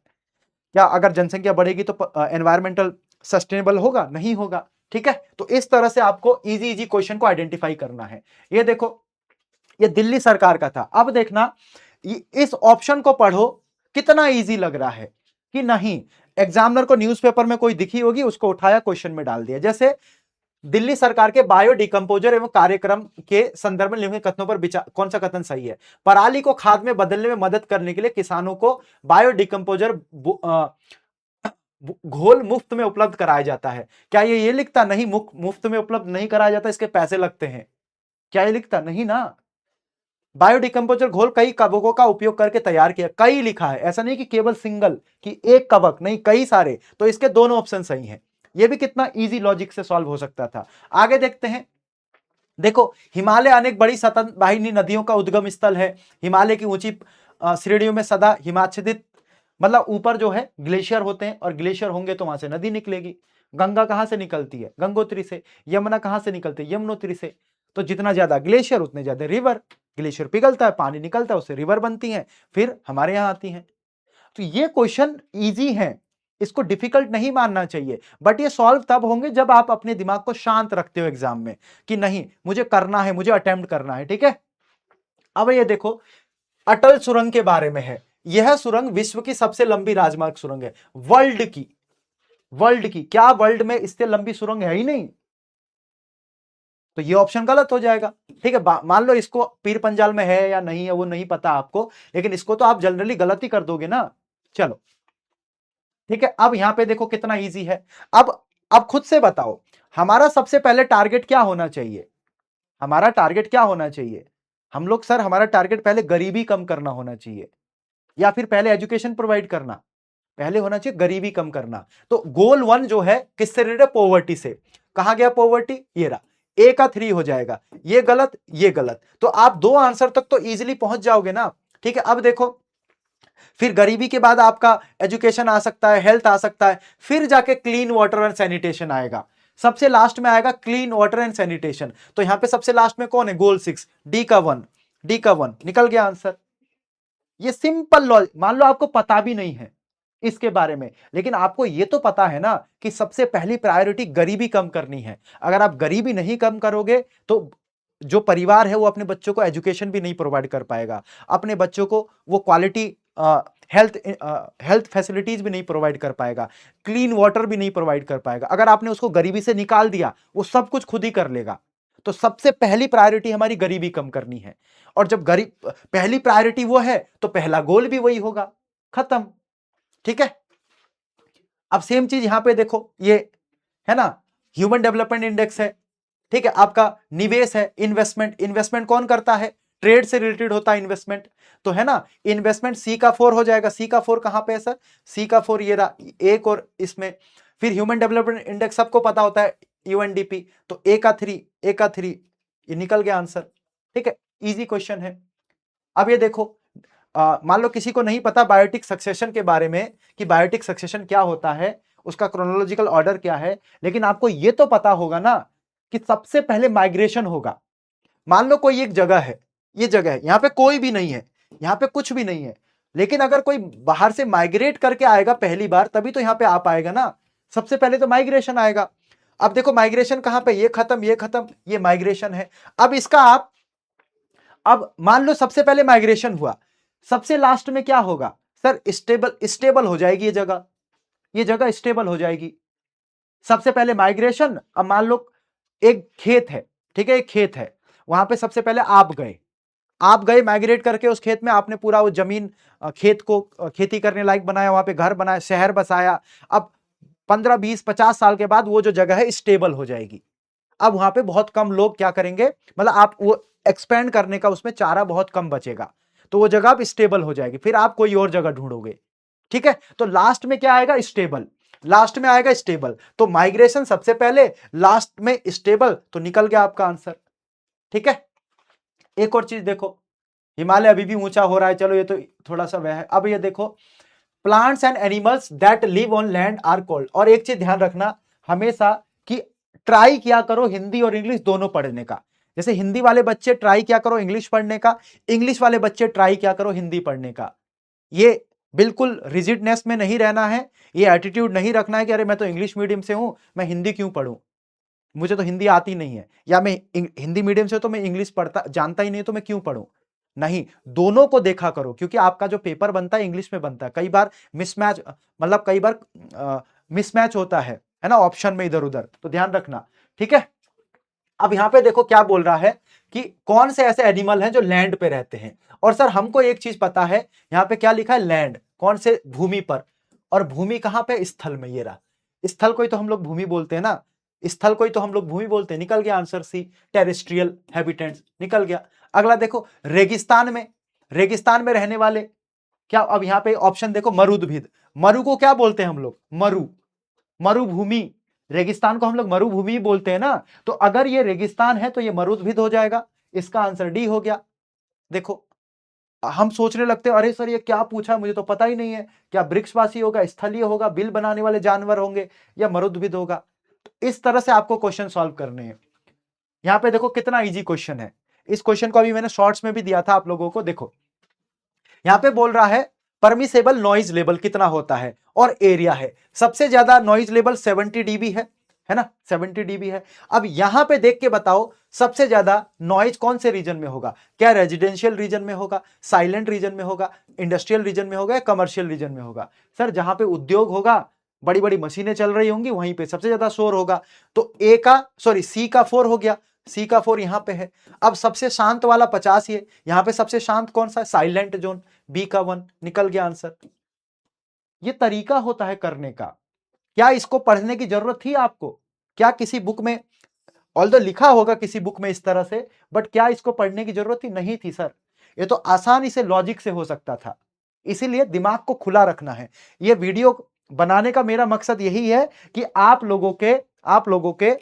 Speaker 1: क्या अगर जनसंख्या बढ़ेगी तो एनवायरमेंटल सस्टेनेबल होगा? नहीं होगा। ठीक है, तो इस तरह से आपको इजी इजी क्वेश्चन को आइडेंटिफाई करना है। ये देखो, ये दिल्ली सरकार का था। अब देखना इस ऑप्शन को पढ़ो, कितना इजी लग रहा है कि नहीं। एग्जामिनर को न्यूज़पेपर में कोई दिखी होगी, उसको उठाया, क्वेश्चन में डाल दिया। जैसे दिल्ली सरकार के बायो डिकम्पोजर एवं कार्यक्रम के संदर्भ में निम्नलिखित कथनों पर विचार, कौन सा कथन सही है? पराली को खाद में बदलने में मदद करने के लिए किसानों को बायो डिकम्पोजर घोल मुफ्त में उपलब्ध कराया जाता है। क्या ये लिखता? नहीं, मुफ्त में उपलब्ध नहीं कराया जाता, इसके पैसे लगते हैं। क्या ये लिखता? नहीं ना। बायो डिकम्पोजर घोल कई कवकों का उपयोग करके तैयार किया, कई लिखा है, ऐसा नहीं कि केवल सिंगल, कि एक कवक नहीं, कई सारे। तो इसके दोनों ऑप्शन सही हैं। ये भी कितना इजी लॉजिक से सॉल्व हो सकता था। आगे देखते हैं। देखो, हिमालय अनेक बड़ी सतत वाहिनी नदियों का उद्गम स्थल है। हिमालय की ऊंची श्रेणियों में सदा हिमाच्छादित, मतलब ऊपर जो है ग्लेशियर होते हैं, और ग्लेशियर होंगे तो वहां से नदी निकलेगी। गंगा कहां से निकलती है? गंगोत्री से। यमुना कहां से निकलती है? यमुनोत्री से। तो जितना ज्यादा ग्लेशियर उतने ज्यादा रिवर। ग्लेशियर पिघलता है, पानी निकलता है, उससे रिवर बनती है, फिर हमारे यहां आती हैं। तो ये क्वेश्चन इजी है, इसको डिफिकल्ट नहीं मानना चाहिए, बट ये सॉल्व तब होंगे जब आप अपने दिमाग को शांत रखते हो एग्जाम में, कि नहीं मुझे करना है, मुझे अटेम्प्ट करना है। ठीक है, अब ये देखो, अटल सुरंग के बारे में है। यह सुरंग विश्व की सबसे लंबी राजमार्ग सुरंग है, वर्ल्ड की। वर्ल्ड की क्या? वर्ल्ड में इससे लंबी सुरंग है ही नहीं, तो ये ऑप्शन गलत हो जाएगा। ठीक है, मान लो इसको पीर पंजाल में है या नहीं है वो नहीं पता आपको, लेकिन इसको तो आप जनरली गलत ही कर दोगे ना। चलो ठीक है, अब यहां पे देखो कितना इजी है। अब खुद से बताओ, हमारा सबसे पहले टारगेट क्या होना चाहिए? हमारा टारगेट क्या होना चाहिए? हम लोग सर, हमारा टारगेट पहले गरीबी कम करना होना चाहिए, या फिर पहले एजुकेशन प्रोवाइड करना? पहले होना चाहिए गरीबी कम करना। तो गोल 1 जो है किससे रिलेटेड है? पॉवर्टी से। कहां गया पॉवर्टी? ये रहा। ए का 3 हो जाएगा, ये गलत, ये गलत। तो आप 2 आंसर तक तो इजीली पहुंच जाओगे ना। ठीक है, अब देखो, फिर गरीबी के बाद आपका एजुकेशन आ सकता है, हेल्थ आ सकता है, फिर जाके क्लीन वाटर एंड सैनिटेशन आएगा। सबसे लास्ट में आएगा क्लीन वाटर एंड सैनिटेशन। तो यहां पे सबसे लास्ट में कौन है? गोल 6, डी का 1। डी का 1 निकल गया आंसर। ये सिंपल लॉजिक। मान लो आपको पता भी नहीं है इसके बारे में, लेकिन आपको ये तो पता है ना कि सबसे पहली प्रायोरिटी गरीबी कम करनी है। अगर आप गरीबी नहीं कम करोगे तो जो परिवार है वो अपने बच्चों को एजुकेशन भी नहीं प्रोवाइड कर पाएगा, अपने बच्चों को वो क्वालिटी हेल्थ फैसिलिटीज भी नहीं प्रोवाइड कर पाएगा, क्लीन वाटर भी नहीं प्रोवाइड कर पाएगा। अगर आपने उसको गरीबी से निकाल दिया, वो सब कुछ खुद ही कर लेगा। तो सबसे पहली प्रायोरिटी हमारी गरीबी कम करनी है, और जब गरीब पहली प्रायोरिटी वो है तो पहला गोल भी वही होगा। खत्म। ठीक है, अब सेम चीज यहां पे देखो, ये है ना, ह्यूमन डेवलपमेंट इंडेक्स है। ठीक है, आपका निवेश है, इन्वेस्टमेंट। इन्वेस्टमेंट कौन करता है? ट्रेड से रिलेटेड होता है इन्वेस्टमेंट, तो है ना। इन्वेस्टमेंट सी का 4 हो जाएगा। सी का 4 कहां पे है सर? सी का 4 ये रहा, एक और इसमें। फिर ह्यूमन डेवलपमेंट इंडेक्स सबको पता होता है, यूएनडीपी। तो ए का 3, ए का 3, ये निकल गया आंसर। ठीक है, इजी क्वेश्चन है। अब ये देखो, मान लो किसी को नहीं पता बायोटिक सक्सेशन के बारे में, कि बायोटिक सक्सेशन क्या होता है, उसका क्रोनोलॉजिकल ऑर्डर क्या है, लेकिन आपको यह तो पता होगा ना कि सबसे पहले माइग्रेशन होगा। मान लो कोई एक जगह है, ये जगह है, यहां पे कोई भी नहीं है, यहां पे कुछ भी नहीं है, लेकिन अगर कोई बाहर से माइग्रेट करके आएगा पहली बार, तभी तो यहां पे आ पाएगा ना। सबसे पहले तो माइग्रेशन आएगा। अब देखो माइग्रेशन कहां पे? ये खत्म, ये खत्म, ये माइग्रेशन है। अब इसका आप, अब मान लो सबसे पहले माइग्रेशन हुआ, सबसे लास्ट में क्या होगा सर? स्टेबल हो जाएगी ये जगह, ये जगह स्टेबल हो जाएगी। सबसे पहले माइग्रेशन। अब मान लो एक खेत है, ठीक है, एक खेत है, वहां पे सबसे पहले आप गए माइग्रेट करके उस खेत में, आपने पूरा वो जमीन, खेत को खेती करने लायक बनाया, वहां पे घर बनाया, शहर बसाया। अब 15 20 50 साल के बाद वो जो जगह है स्टेबल हो जाएगी। अब वहां पे बहुत कम लोग क्या करेंगे, मतलब आप वो एक्सपेंड करने का उसमें चारा बहुत कम बचेगा, तो वो जगह अब स्टेबल हो जाएगी, फिर आप कोई और जगह ढूंढोगे। ठीक है, तो लास्ट में क्या आएगा? स्टेबल। लास्ट में आएगा स्टेबल, तो माइग्रेशन सबसे पहले, लास्ट में स्टेबल, तो निकल गया आपका आंसर। ठीक है, एक और चीज देखो, हिमालय अभी भी ऊंचा हो रहा है, चलो ये तो थोड़ा सा वह है। अब ये देखो, plants and animals that live on land are called. और एक चीज ध्यान रखना हमेशा कि ट्राई किया करो हिंदी और इंग्लिश दोनों पढ़ने का। जैसे हिंदी वाले बच्चे ट्राई किया करो इंग्लिश पढ़ने का, इंग्लिश वाले बच्चे ट्राई किया करो हिंदी पढ़ने का। ये बिल्कुल रिजिडनेस में नहीं रहना है, ये एटीट्यूड नहीं रखना है कि अरे मैं तो इंग्लिश मीडियम से हूं, मैं हिंदी क्यों पढ़ूं, मुझे तो हिंदी आती नहीं है, या मैं हिंदी मीडियम से तो मैं इंग्लिश पढ़ता जानता ही नहीं तो मैं क्यों पढ़ूं। नहीं, दोनों को देखा करो, क्योंकि आपका जो पेपर बनता है इंग्लिश में बनता है, कई बार मिसमैच, मतलब कई बार मिसमैच होता है ना, ऑप्शन में इधर उधर, तो ध्यान रखना, ठीक है। अब यहां पे देखो क्या बोल रहा है कि कौन से ऐसे एनिमल हैं जो लैंड पे रहते हैं। और सर हमको एक चीज पता है, यहां पे क्या लिखा है, लैंड, कौन से, भूमि पर। और भूमि कहां पे, स्थल में, ये रहा, स्थल को ही तो हम लोग भूमि बोलते हैं ना, स्थल को ही तो हम लोग भूमि बोलते हैं। निकल गया आंसर सी, टेरेस्ट्रियल हैबिटेंट्स, निकल गया। अगला देखो, रेगिस्तान में, रेगिस्तान में रहने वाले क्या, अब यहां पे ऑप्शन देखो, मरुद्भिद, मरु को क्या बोलते हैं हम लोग, मरु, मरुभूमि, रेगिस्तान को हम लोग मरुभूमि बोलते हैं ना, तो अगर ये रेगिस्तान है तो ये मरुद्भिद हो जाएगा, इसका आंसर डी हो गया। देखो, हम सोचने लगते हैं अरे सर ये क्या पूछा, मुझे तो पता ही नहीं है, क्या वृक्षवासी होगा, स्थलीय होगा, बिल बनाने वाले जानवर होंगे, या मरुद्भिद होगा। तो इस तरह से आपको क्वेश्चन सॉल्व करने हैं। यहां पे देखो कितना इजी क्वेश्चन है, इस क्वेश्चन को अभी मैंने शॉर्ट्स में भी दिया था आप लोगों को। देखो यहां पे बोल रहा है परमिसेबल नॉइज लेवल कितना होता है और एरिया है। सबसे ज्यादा नॉइज लेवल 70 डीबी है ना, 70 डीबी है। अब यहां पे देख के बताओ सबसे ज्यादा नॉइज कौन से रीजन में होगा, क्या रेजिडेंशियल रीजन में होगा, साइलेंट रीजन में होगा, इंडस्ट्रियल रीजन में होगा, या कमर्शियल रीजन में होगा। सर जहां पे उद्योग होगा, बड़ी बड़ी मशीनें चल रही होंगी, वहीं पे सबसे ज्यादा शोर होगा। तो ए का, सॉरी सी का 4 हो गया, सी का 4 यहां पे है। अब सबसे शांत वाला 50 ये, यहां पे सबसे शांत कौन सा है, साइलेंट जोन, बी का 1, निकल गया आंसर। ये तरीका होता है करने का। क्या इसको पढ़ने की जरूरत थी आपको, क्या किसी बुक में, ऑल्दो लिखा होगा किसी बुक में इस तरह से, बट क्या इसको पढ़ने की जरूरत थी, नहीं थी सर। ये तो आसानी से लॉजिक से हो सकता था, इसीलिए दिमाग को खुला रखना है। ये वीडियो बनाने का मेरा मकसद यही है कि आप लोगों के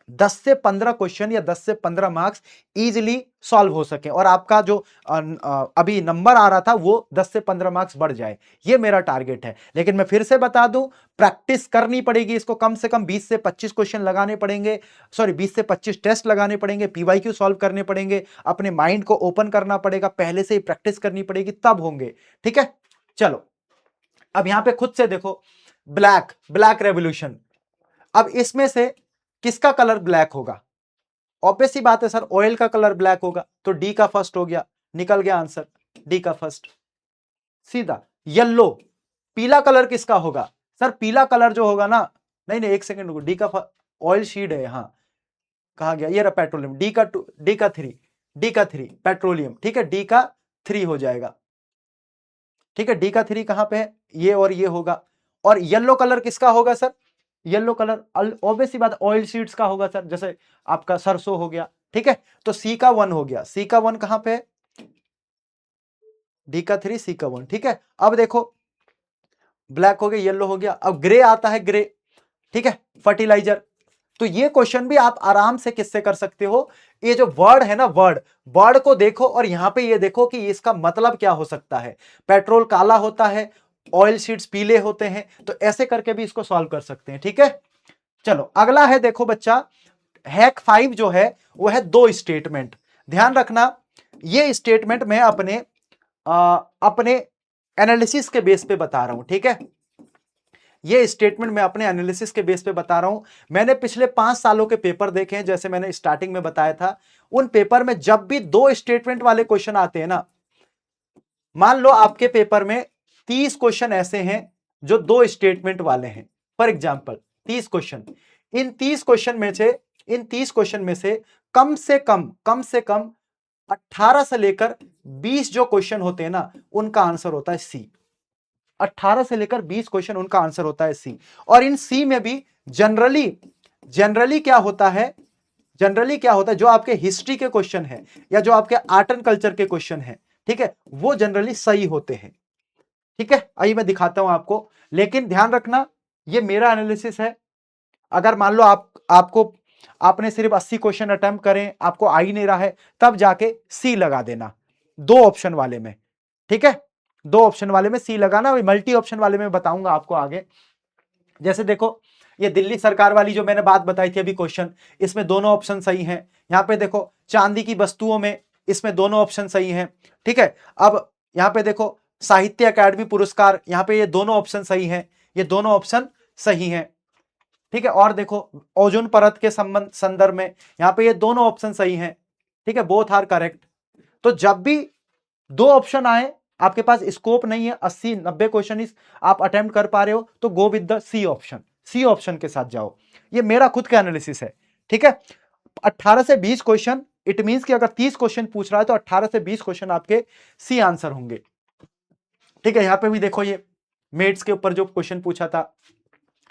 Speaker 1: 10 से 15 क्वेश्चन या 10 से 15 मार्क्स इजीली सॉल्व हो सके, और आपका जो अभी नंबर आ रहा था वो 10 से 15 मार्क्स बढ़ जाए, ये मेरा टारगेट है। लेकिन मैं फिर से बता दूं, प्रैक्टिस करनी पड़ेगी इसको, कम से कम 20 से 25 क्वेश्चन लगाने पड़ेंगे, सॉरी 20 से 25 टेस्ट लगाने पड़ेंगे, पीवाईक्यू सॉल्व करने पड़ेंगे, अपने माइंड को ओपन करना पड़ेगा, पहले से ही प्रैक्टिस करनी पड़ेगी, तब होंगे, ठीक है। चलो अब यहां पे खुद से देखो, ब्लैक, ब्लैक रेवोल्यूशन, अब इसमें से किसका कलर ब्लैक होगा, ऑब्वियस सी बात है सर, ऑयल का कलर ब्लैक होगा, तो डी का फर्स्ट हो गया, निकल गया आंसर, डी का फर्स्ट, सीधा। येलो, पीला कलर किसका होगा, सर पीला कलर जो होगा ना, नहीं नहीं एक सेकंड रुको, डी का ऑयल शीड है, हाँ कहा गया, ये रहा पेट्रोलियम, डी का 2, डी का 3, डी का 3 पेट्रोलियम, ठीक है, डी का 3 हो जाएगा, ठीक है, डी का 3 कहां पे है, ये और ये होगा। और येलो कलर किसका होगा सर, येलो कलर ऑब्वियस सी बात ऑयल सीड्स का होगा सर, जैसे आपका सरसों हो गया, ठीक है। तो सी का 1 हो गया, सी का 1 कहां पे है, डी का 3 सी का 1, ठीक है। अब देखो ब्लैक हो गया, येलो हो गया, अब ग्रे आता है, ग्रे, ठीक है, फर्टिलाइजर। तो ये क्वेश्चन भी आप आराम से किससे कर सकते हो, ये जो वर्ड है ना, वर्ड, वर्ड को देखो और यहां पे ये देखो कि इसका मतलब क्या हो सकता है। पेट्रोल काला होता है, ऑयल सीड्स पीले होते हैं, तो ऐसे करके भी इसको सॉल्व कर सकते हैं, ठीक है। चलो अगला है, देखो बच्चा, हैक 5 जो है वो है 2 स्टेटमेंट। ध्यान रखना, ये स्टेटमेंट मैं अपने एनालिसिस के बेस पे बता रहा हूं, ठीक है। ये स्टेटमेंट मैं अपने एनालिसिस के बेस पे बता रहा हूं। मैंने पिछले 5 सालों के पेपर देखे हैं, जैसे मैंने स्टार्टिंग में बताया था, उन पेपर में जब भी 2 स्टेटमेंट वाले क्वेश्चन आते हैं ना, मान लो आपके पेपर में 30 क्वेश्चन ऐसे हैं जो 2 स्टेटमेंट वाले हैं, for example 30 question, in 30 question में से, इन 30 क्वेश्चन में से कम से कम 18 से लेकर 20 जो क्वेश्चन होते हैं ना, उनका आंसर होता है सी। 18 से लेकर 20 क्वेश्चन उनका आंसर होता है सी। और इन सी में भी जनरली जनरली क्या होता है, जनरली क्या होता है, जो आपके हिस्ट्री के क्वेश्चन है या जो आपके आर्ट एंड कल्चर के क्वेश्चन है, ठीक है, वो जनरली सही होते हैं, ठीक है। आइए मैं दिखाता हूं आपको, लेकिन ध्यान रखना ये मेरा एनालिसिस है। अगर मान लो आपको आपने सिर्फ 80 क्वेश्चन अटेम्प्ट करें, आपको आ ही नहीं रहा है, तब जाके सी लगा देना, दो ऑप्शन वाले में, ठीक है, दो ऑप्शन वाले में सी लगाना, मल्टी ऑप्शन वाले में बताऊंगा आपको आगे। जैसे देखो ये दिल्ली सरकार वाली जो मैंने बात बताई थी अभी क्वेश्चन, इसमें दोनों ऑप्शन सही हैं। यहां पे देखो चांदी की वस्तुओं में, इसमें दोनों ऑप्शन सही हैं, ठीक है। अब यहां पे देखो साहित्य अकादमी पुरस्कार, यहां पे ये दोनों ऑप्शन सही हैं, ये दोनों ऑप्शन सही हैं, ठीक है। और देखो ओजोन परत के संबंध संदर्भ में यहां पे ये दोनों ऑप्शन सही हैं, ठीक है, बोथ आर करेक्ट। तो जब भी दो ऑप्शन आए, आपके पास स्कोप नहीं है 80-90 क्वेश्चन आप अटेम्प्ट कर पा रहे हो, तो go with the C option, C option के साथ जाओ। ये मेरा खुद का एनालिसिस है, ठीक है। 18 से 20 क्वेश्चन, इट मींस कि अगर 30 क्वेश्चन पूछ रहा है तो 18 से 20 क्वेश्चन आपके सी आंसर होंगे, ठीक है। यहां पे भी देखो ये मेट्स के ऊपर जो क्वेश्चन पूछा था,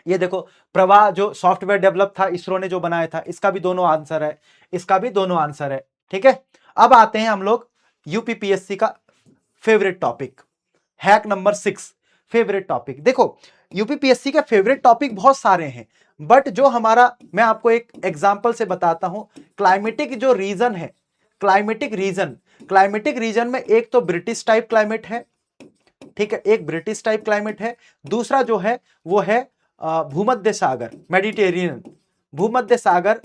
Speaker 1: ये देखो प्रवाह जो सॉफ्टवेयर डेवलप था इसरो ने जो बनाया था, इसका भी दोनों आंसर है, इसका भी दोनों आंसर है, ठीक है। अब आते हैं हम लोग यूपीपीएससी का favourite topic, hack number 6, favourite topic. देखो यूपीपीएससी के फेवरेट टॉपिक बहुत सारे हैं, बट जो हमारा, मैं आपको एक एग्जांपल से बताता हूं, क्लाइमेटिक जो रीजन है, क्लाइमेटिक रीजन में एक तो ब्रिटिश टाइप क्लाइमेट है, ठीक है, एक ब्रिटिश टाइप क्लाइमेट है, दूसरा जो है वो है भूमध्य सागर, मेडिटेरियन भूमध्य सागर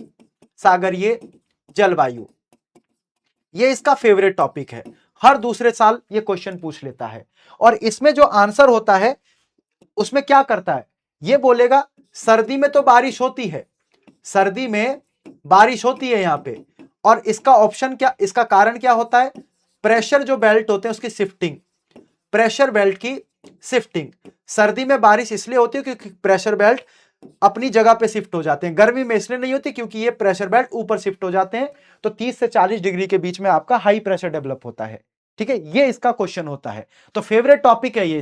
Speaker 1: सागरीय जलवायु, ये इसका फेवरेट टॉपिक है। हर दूसरे साल ये क्वेश्चन पूछ लेता है, और इसमें जो आंसर होता है उसमें क्या करता है, ये बोलेगा सर्दी में तो बारिश होती है, सर्दी में बारिश होती है यहां पे, और इसका ऑप्शन क्या, इसका कारण क्या होता है, प्रेशर जो बेल्ट होते हैं उसकी शिफ्टिंग, प्रेशर बेल्ट की शिफ्टिंग। सर्दी में बारिश इसलिए होती है क्योंकि प्रेशर बेल्ट अपनी जगह पे शिफ्ट हो जाते हैं, गर्मी में इसलिए नहीं होती क्योंकि ये प्रेशर बेल्ट ऊपर शिफ्ट हो जाते हैं, तो 30 से 40 डिग्री के बीच में आपका हाई प्रेशर डेवलप होता है, ठीक है। ये इसका क्वेश्चन होता है, तो फेवरेट टॉपिक है ये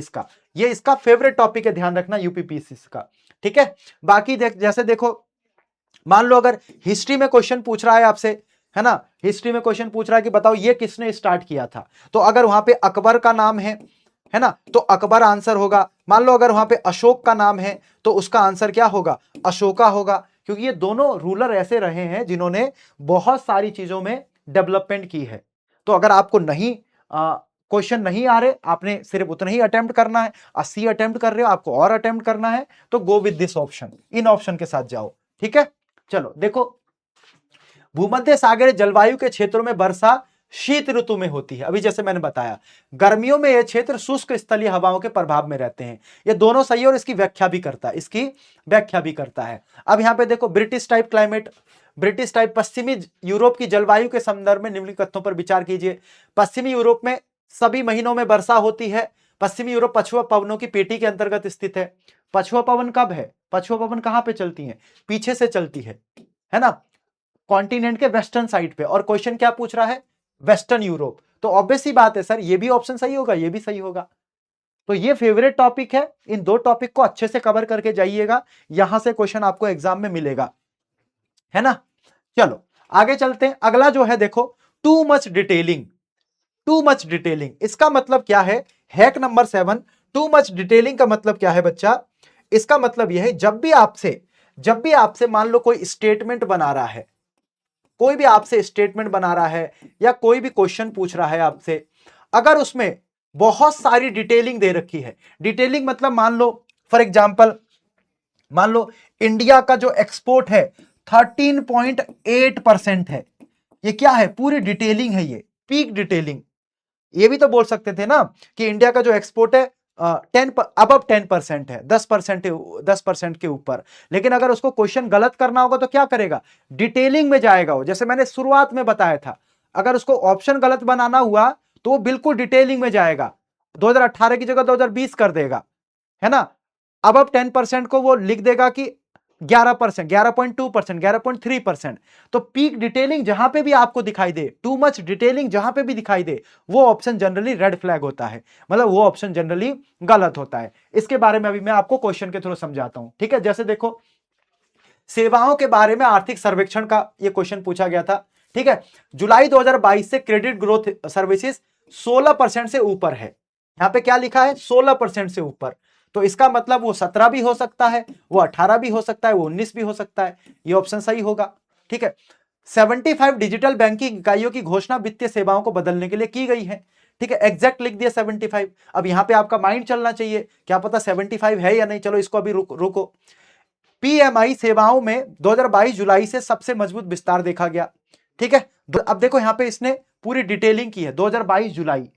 Speaker 1: इसका फेवरेट टॉपिक है, ध्यान रखना यूपीपीएससी का, ठीक है। बाकी जैसे देखो मान लो अगर हिस्ट्री में क्वेश्चन पूछ रहा है आपसे, है ना, हिस्ट्री में क्वेश्चन पूछ रहा है कि बताओ ये किसने स्टार्ट किया था, तो अगर वहां पे अकबर का नाम है ना, तो अकबर आंसर होगा। मान लो अगर वहां पे अशोक का नाम है तो उसका आंसर क्या होगा, अशोका होगा, क्योंकि ये दोनों रूलर ऐसे रहे हैं जिन्होंने बहुत सारी चीजों में डेवलपमेंट की है। तो अगर आपको नहीं क्वेश्चन नहीं आ रहे, आपने सिर्फ उतना ही अटेम्प्ट करना है, 80 अटेम्प्ट कर रहे हो, आपको और अटेम्प्ट करना है, तो go with this option, in option के साथ जाओ, ठीक है। चलो देखो भूमध्य सागरीय जलवायु के क्षेत्रों में वर्षा शीत ऋतु में होती है, अभी जैसे मैंने बताया, गर्मियों में यह क्षेत्र शुष्क स्थलीय हवाओं के प्रभाव में रहते हैं। ये दोनों सही है, और इसकी व्याख्या भी करता है, इसकी व्याख्या भी करता है। अब यहां पे देखो British type climate, British type पश्चिमी यूरोप की जलवायु के संदर्भ में निम्नलिखित तथ्यों पर विचार कीजिए। पश्चिमी यूरोप में सभी महीनों में वर्षा होती है। पश्चिमी यूरोप पछुआ पवनों की पेटी के अंतर्गत स्थित है। पछुआ पवन कब है, पछुआ पवन कहां पे चलती है, पीछे से चलती है ना, कॉन्टिनेंट के वेस्टर्न साइड पे, और क्वेश्चन क्या पूछ रहा है, वेस्टर्न यूरोप, तो ऑब्वियस ही बात है सर, ये भी ऑप्शन सही होगा, ये भी सही होगा। तो ये फेवरेट टॉपिक है, इन दो टॉपिक को अच्छे से कवर करके जाइएगा, यहां से क्वेश्चन आपको एग्जाम में मिलेगा, है ना। चलो आगे चलते हैं, अगला जो है देखो too much detailing, too much detailing इसका मतलब क्या है, hack number 7, too much detailing का मतलब क्या है बच्चा, इसका मतलब यह है जब भी आपसे मान लो कोई स्टेटमेंट बना रहा है, कोई भी आपसे स्टेटमेंट बना रहा है या कोई भी क्वेश्चन पूछ रहा है आपसे, अगर उसमें बहुत सारी डिटेलिंग दे रखी है, डिटेलिंग मतलब मान लो फॉर एग्जांपल, मान लो इंडिया का जो एक्सपोर्ट है 13.8% है, ये क्या है, पूरी डिटेलिंग है, ये पीक डिटेलिंग। ये भी तो बोल सकते थे ना कि इंडिया का जो एक्सपोर्ट है 10% है, 10% के ऊपर, लेकिन अगर उसको क्वेश्चन गलत करना होगा तो क्या करेगा, डिटेलिंग में जाएगा वो, जैसे मैंने शुरुआत में बताया था, अगर उसको ऑप्शन गलत बनाना हुआ तो वो बिल्कुल डिटेलिंग में जाएगा, 2018 की जगह 2020 कर देगा, है ना। अब 10% को वो लिख देगा कि 11%, 11.2%, 11.3%। तो पीक डिटेलिंग जहां पे भी आपको दिखाई दे, टू मच डिटेलिंग जहां पे भी दिखाई दे, वो ऑप्शन जनरली रेड फ्लैग होता है, मतलब वो ऑप्शन जनरली गलत होता है। इसके बारे में अभी मैं आपको क्वेश्चन के थ्रू समझाता हूं, ठीक है। जैसे देखो सेवाओं के बारे में आर्थिक सर्वेक्षण का ये क्वेश्चन पूछा गया था, ठीक है। जुलाई 2022 से क्रेडिट ग्रोथ सर्विसेज 16% से ऊपर है, यहां पे क्या लिखा है, 16% से ऊपर, तो इसका मतलब वो 17 भी हो सकता है, वो 18 भी हो सकता है, वो 19 भी हो सकता है, ये ऑप्शन सही होगा, ठीक है। 75 डिजिटल बैंकिंग इकाइयों की घोषणा वित्तीय सेवाओं को बदलने के लिए की गई है। ठीक है, एग्जैक्ट लिख दिया 75। अब यहां पे आपका माइंड चलना चाहिए, क्या पता 75 है या नहीं। चलो इसको अभी रुको। पीएमआई सेवाओं में 2022 जुलाई से सबसे मजबूत विस्तार देखा गया। ठीक है, अब देखो यहां पे इसने पूरी डिटेलिंग की है। 2022 जुलाई,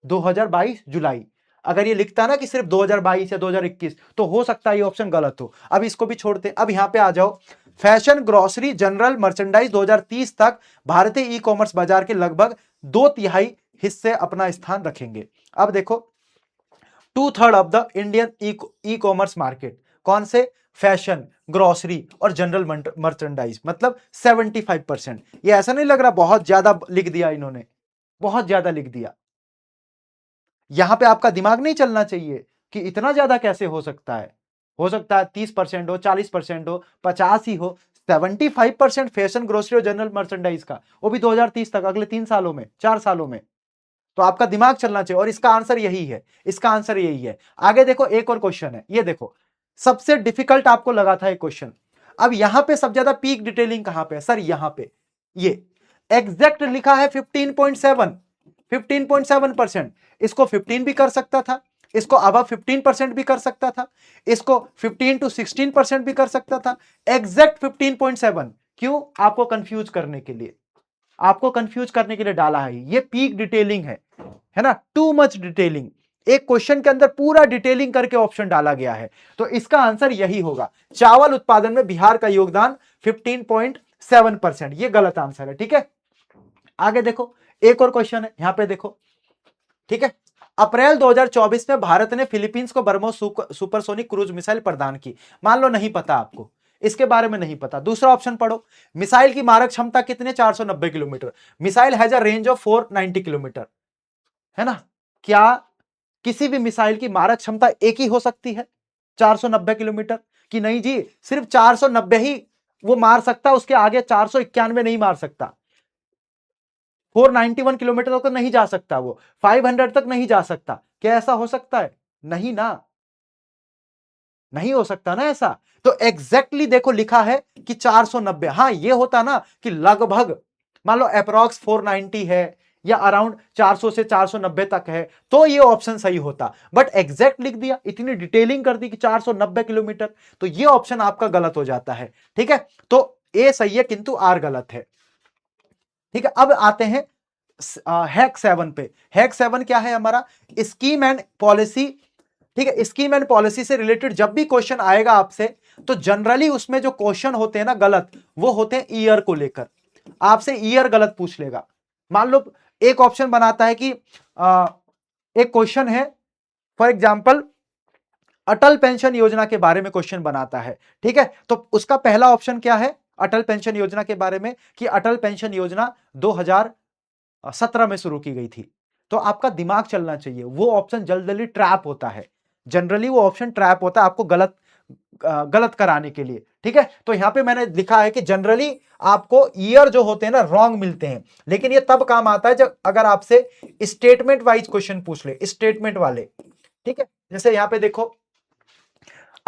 Speaker 1: 2022 जुलाई। अगर ये लिखता ना कि सिर्फ 2022 या 2021 तो हो सकता है ये ऑप्शन गलत हो। अब इसको भी छोड़ते हैं। अब यहां पे आ जाओ, फैशन, ग्रोसरी, जनरल मर्चेंडाइज 2030 तक भारतीय ई कॉमर्स बाजार के लगभग 2/3 हिस्से अपना स्थान रखेंगे। अब देखो, 2/3 of the Indian e commerce market कौन से, फैशन, ग्रोसरी और जनरल मर्चेंडाइज, मतलब 75%। ये ऐसा नहीं लग रहा बहुत ज्यादा लिख दिया इन्होंने, बहुत ज्यादा लिख दिया। यहां पे आपका दिमाग नहीं चलना चाहिए कि इतना ज्यादा कैसे हो सकता है 30% हो, 40% हो, 50 ही हो। 75% फैशन, ग्रोसरी और जनरल मर्चेंडाइज का, वो भी 2030 तक, अगले 3 सालों में, 4 सालों में। तो आपका दिमाग चलना चाहिए और इसका आंसर यही है, इसका आंसर यही है। आगे देखो, एक और क्वेश्चन है, ये देखो सबसे डिफिकल्ट आपको लगा था एक क्वेश्चन। अब यहां पे सबसे ज्यादा पीक डिटेलिंग कहां पे है सर, यहां पे ये एग्जैक्ट लिखा है 15.7, 15.7%। इसको 15 भी कर सकता था, इसको अब 15% भी कर सकता था, इसको 15 to 16% भी कर सकता था। एग्जैक्ट 15.7 क्यों, आपको कंफ्यूज करने के लिए, आपको कंफ्यूज करने के लिए डाला है। ये पीक डिटेलिंग है ना, टू मच डिटेलिंग। एक क्वेश्चन के अंदर पूरा डिटेलिंग करके ऑप्शन डाला गया है। तो इसका आंसर यही होगा, चावल उत्पादन में बिहार का योगदान 15.7%। ये गलत आंसर है। ठीक है, आगे देखो, एक और क्वेश्चन है यहां पे देखो। ठीक है, अप्रैल 2024 में भारत ने फिलीपींस को ब्रह्मोस सुपरसोनिक क्रूज मिसाइल प्रदान की। मान लो नहीं पता आपको, इसके बारे में नहीं पता, दूसरा ऑप्शन पढ़ो। मिसाइल की मारक क्षमता कितने, 490 kilometre. Missile has a range of 490 kilometre, है ना। क्या किसी भी मिसाइल की मारक क्षमता एक ही हो सकती है, 490 किलोमीटर, कि नहीं जी सिर्फ 490 ही वो मार सकता, उसके आगे 491 नहीं मार सकता। 491 किलोमीटर तक नहीं जा सकता, वो 500 तक नहीं जा सकता। क्या ऐसा हो सकता है, नहीं ना, नहीं हो सकता ना ऐसा। तो एग्जैक्टली देखो लिखा है कि 490। हाँ ये होता ना कि लगभग मान लो अप्रोक्स 490 है या अराउंड 400 से 490 तक है, तो ये ऑप्शन सही होता। बट एग्जैक्ट लिख दिया, इतनी डिटेलिंग कर दी कि 490 किलोमीटर, तो ये ऑप्शन आपका गलत हो जाता है। ठीक है, तो ए सही है किंतु आर गलत है। ठीक है, अब आते हैं हैक 7 पे। हैक 7 क्या है हमारा, स्कीम एंड पॉलिसी। ठीक है, स्कीम एंड पॉलिसी से रिलेटेड जब भी क्वेश्चन आएगा आपसे, तो जनरली उसमें जो क्वेश्चन होते हैं ना गलत, वो होते हैं ईयर को लेकर। आपसे ईयर गलत पूछ लेगा। मान लो एक ऑप्शन बनाता है कि एक क्वेश्चन है फॉर एग्जाम्पल अटल पेंशन योजना के बारे में क्वेश्चन बनाता है। ठीक है, तो उसका पहला ऑप्शन क्या है, अटल पेंशन योजना के बारे में कि अटल पेंशन योजना 2017 में शुरू की गई थी। तो आपका दिमाग चलना चाहिए, वो ऑप्शन जल्दी ट्रैप होता है, जनरली वो ऑप्शन ट्रैप होता है आपको गलत कराने के लिए। ठीक है, तो यहां पे मैंने लिखा है कि जनरली आपको ईयर जो होते हैं ना रॉन्ग मिलते हैं, लेकिन ये तब काम आता है जब अगर आपसे स्टेटमेंट वाइज क्वेश्चन पूछ ले, स्टेटमेंट वाले। ठीक है, जैसे यहां पे देखो,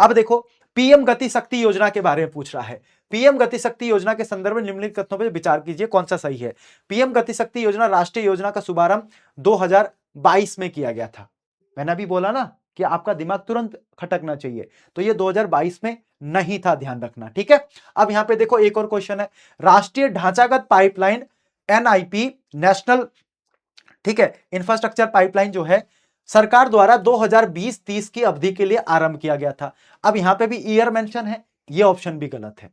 Speaker 1: अब देखो पीएम गति शक्ति योजना के बारे में पूछ रहा है। पीएम गति शक्ति योजना के संदर्भ में निम्नलिखित कथनों पर विचार कीजिए, कौन सा सही है। पीएम गति शक्ति योजना राष्ट्रीय योजना का शुभारंभ 2022 में किया गया था। मैंने अभी बोला ना कि आपका दिमाग तुरंत खटकना चाहिए, तो ये 2022 में नहीं था, ध्यान रखना। ठीक है, अब यहां पे देखो एक और क्वेश्चन है, राष्ट्रीय ढांचागत पाइपलाइन एनआईपी, नेशनल, ठीक है, इंफ्रास्ट्रक्चर पाइपलाइन जो है सरकार द्वारा 2020-30 की अवधि के लिए आरंभ किया गया था। अब यहां पे भी ईयर मेंशन है, ये ऑप्शन भी गलत है,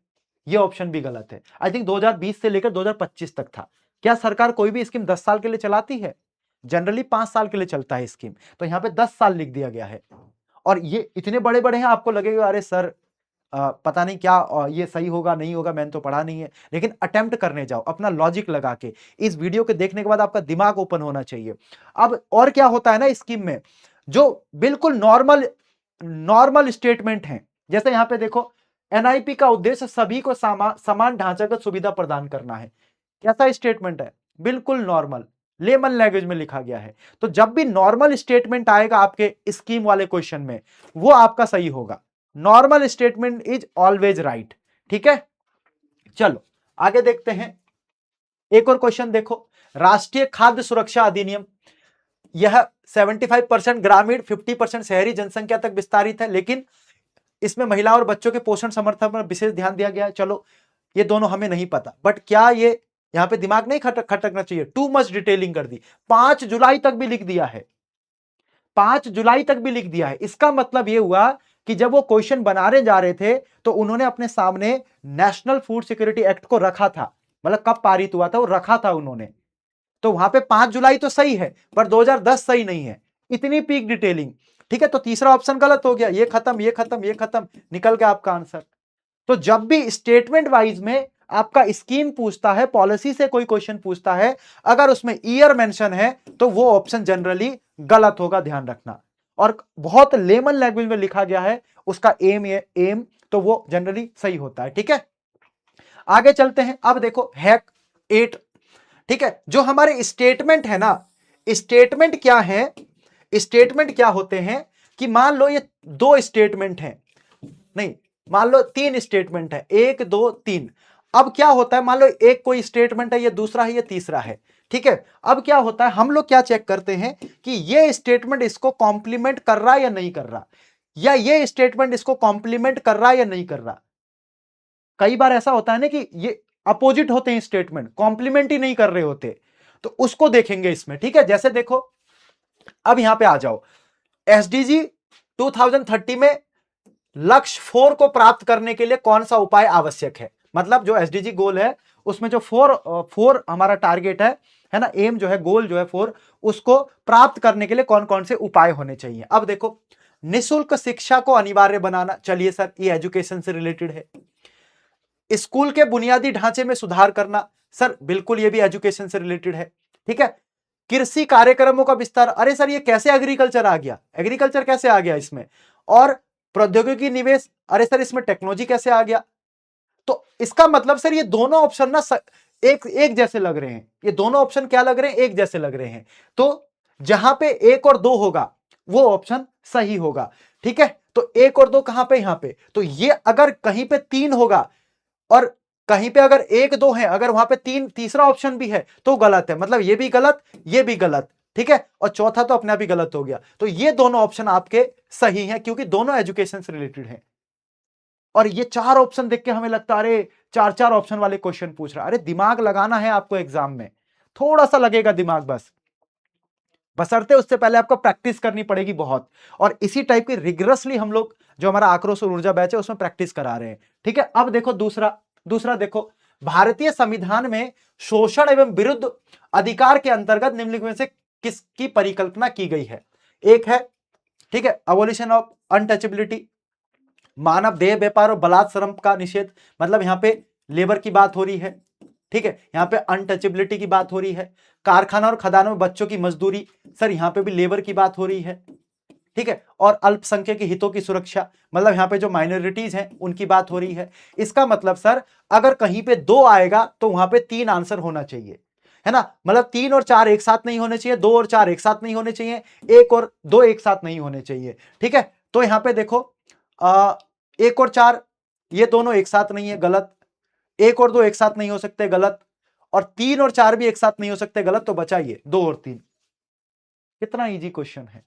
Speaker 1: ये ऑप्शन भी गलत है। आई थिंक 2020 से लेकर 2025 तक था। क्या सरकार कोई भी स्कीम 10 साल के लिए चलाती है, जनरली 5 साल के लिए चलता है स्कीम, तो यहां पे 10 साल लिख दिया गया है। और ये इतने बड़े बड़े हैं, आपको लगेगा अरे सर पता नहीं क्या ये सही होगा नहीं होगा, मैंने तो पढ़ा नहीं है, लेकिन अटेम्प्ट करने जाओ अपना लॉजिक लगा के। इस वीडियो के देखने के बाद आपका दिमाग ओपन होना चाहिए। अब और क्या होता है ना स्कीम में, जो बिल्कुल नॉर्मल नॉर्मल स्टेटमेंट है, जैसे यहां पे देखो एनआईपी का उद्देश्य सभी को समान ढांचागत सुविधा प्रदान करना है। कैसा स्टेटमेंट है, बिल्कुल नॉर्मल लेमन लैंग्वेज में लिखा गया है। तो जब भी नॉर्मल स्टेटमेंट आएगा आपके स्कीम वाले क्वेश्चन में, वो आपका सही होगा। Normal statement is always right. ठीक है, चलो आगे देखते हैं, एक और क्वेश्चन देखो, राष्ट्रीय खाद्य सुरक्षा अधिनियम, यह 75% ग्रामीण 50% शहरी जनसंख्या तक विस्तारित है, लेकिन इसमें महिला और बच्चों के पोषण समर्थन पर विशेष ध्यान दिया गया है। चलो ये दोनों हमें नहीं पता, बट क्या ये यहां पे दिमाग नहीं खटकना चाहिए, टू मच डिटेलिंग कर दी, 5 जुलाई तक भी लिख दिया है, 5 जुलाई तक भी लिख दिया है। इसका मतलब यह हुआ कि जब वो क्वेश्चन बनाने जा रहे थे तो उन्होंने अपने सामने नेशनल फूड सिक्योरिटी एक्ट को रखा था, मतलब कब पारित हुआ था वो रखा था उन्होंने, तो वहां पे 5 जुलाई तो सही है पर 2010 सही नहीं है, इतनी पीक डिटेलिंग। ठीक है, तो तीसरा ऑप्शन गलत हो गया, ये खत्म ये खत्म ये खत्म, निकल गया आपका आंसर। तो जब भी स्टेटमेंट वाइज में आपका स्कीम पूछता है, पॉलिसी से कोई क्वेश्चन पूछता है, अगर उसमें ईयर मेंशन है तो वो ऑप्शन जनरली गलत होगा, ध्यान रखना। और बहुत लेमन लैंग्वेज में लिखा गया है उसका एम, तो वो जनरली सही होता है। ठीक है, आगे चलते हैं। अब देखो हैक 8, ठीक है, जो हमारे स्टेटमेंट है ना, स्टेटमेंट क्या है, स्टेटमेंट क्या होते हैं कि मान लो ये 2 स्टेटमेंट हैं, नहीं मान लो 3 स्टेटमेंट है, 1 2 3। अब क्या होता है, मान लो एक कोई स्टेटमेंट है, ये दूसरा है, ये तीसरा है। ठीक है, अब क्या होता है, हम लोग क्या चेक करते हैं कि ये स्टेटमेंट इसको कॉम्प्लीमेंट कर रहा है या नहीं कर रहा, या ये स्टेटमेंट इसको कॉम्प्लीमेंट कर रहा है या नहीं कर रहा। कई बार ऐसा होता है ना कि ये अपोजिट होते हैं, स्टेटमेंट कॉम्प्लीमेंट ही नहीं कर रहे होते, तो उसको देखेंगे इसमें। ठीक है, जैसे देखो अब यहां पे आ जाओ, एसडीजी 2030 में लक्ष्य 4 को प्राप्त करने के लिए कौन सा उपाय आवश्यक है, मतलब जो एसडीजी गोल है उसमें जो 4 हमारा टारगेट है ना, एम जो है, गोल जो है 4, उसको प्राप्त करने के लिए कौन कौन से उपाय होने चाहिए। अब देखो, निःशुल्क शिक्षा को अनिवार्य बनाना, चलिए सर ये एजुकेशन से रिलेटेड है। स्कूल के बुनियादी ढांचे में सुधार करना, सर बिल्कुल ये भी एजुकेशन से रिलेटेड है। ठीक है, कृषि कार्यक्रमों का विस्तार, अरे सर ये कैसे एग्रीकल्चर आ गया, एग्रीकल्चर कैसे आ गया इसमें, और प्रौद्योगिकी निवेश, अरे सर इसमें टेक्नोलॉजी कैसे आ गया। तो इसका मतलब सर ये दोनों ऑप्शन ना एक एक जैसे लग रहे हैं, ये दोनों ऑप्शन क्या लग रहे हैं, एक जैसे लग रहे हैं, तो जहां पे 1 और 2 होगा वो ऑप्शन सही होगा। ठीक है, तो 1 और 2 कहां पे, यहां पे, तो ये अगर कहीं पे 3 होगा और कहीं पे अगर 1 2 है, अगर वहां पे तीसरा ऑप्शन भी है तो गलत है, मतलब ये भी गलत ये भी गलत। ठीक है, और चौथा तो अपने आप ही गलत हो गया, तो ये दोनों ऑप्शन आपके सही हैं क्योंकि दोनों एजुकेशन से रिलेटेड हैं। और ये 4 ऑप्शन देख के हमें लगता है अरे 4 ऑप्शन वाले क्वेश्चन पूछ रहा है, अरे दिमाग लगाना है आपको एग्जाम में, थोड़ा सा लगेगा दिमाग बस, बशर्ते उससे पहले आपको प्रैक्टिस करनी पड़ेगी बहुत। और इसी टाइप की रिगरसली हम लोग जो हमारा आक्रोश और ऊर्जा बैच है उसमें प्रैक्टिस करा रहे हैं। ठीक है, अब देखो दूसरा देखो, भारतीय संविधान में शोषण एवं विरुद्ध अधिकार के अंतर्गत निम्नलिखित में से किसकी परिकल्पना की गई है। एक है, ठीक है, अबोलिशन ऑफ अनटचेबिलिटी, मानव देह व्यापार और बलात् श्रम का निषेध, मतलब यहां पे लेबर की बात हो रही है। ठीक है, यहां पे अनटचेबिलिटी की बात हो रही है। कारखाना और खदानों में बच्चों की मजदूरी, सर यहां पे भी लेबर की बात हो रही है। ठीक है, और अल्पसंख्यक के हितों की सुरक्षा, मतलब यहां पे जो माइनॉरिटीज हैं उनकी बात हो रही है। इसका मतलब सर अगर कहीं पे 2 आएगा तो वहां पे 3 आंसर होना चाहिए, है ना, मतलब 3 और 4 एक साथ नहीं होने चाहिए, 2 और 4 एक साथ नहीं होने चाहिए, 1 और 2 एक साथ नहीं होने चाहिए। ठीक है, तो यहां पे देखो 1 और 4 ये दोनों एक साथ नहीं है, गलत। 1 और 2 एक साथ नहीं हो सकते, गलत। और 3 और 4 भी एक साथ नहीं हो सकते, गलत। तो बचाइए 2 और 3। कितना इजी क्वेश्चन है,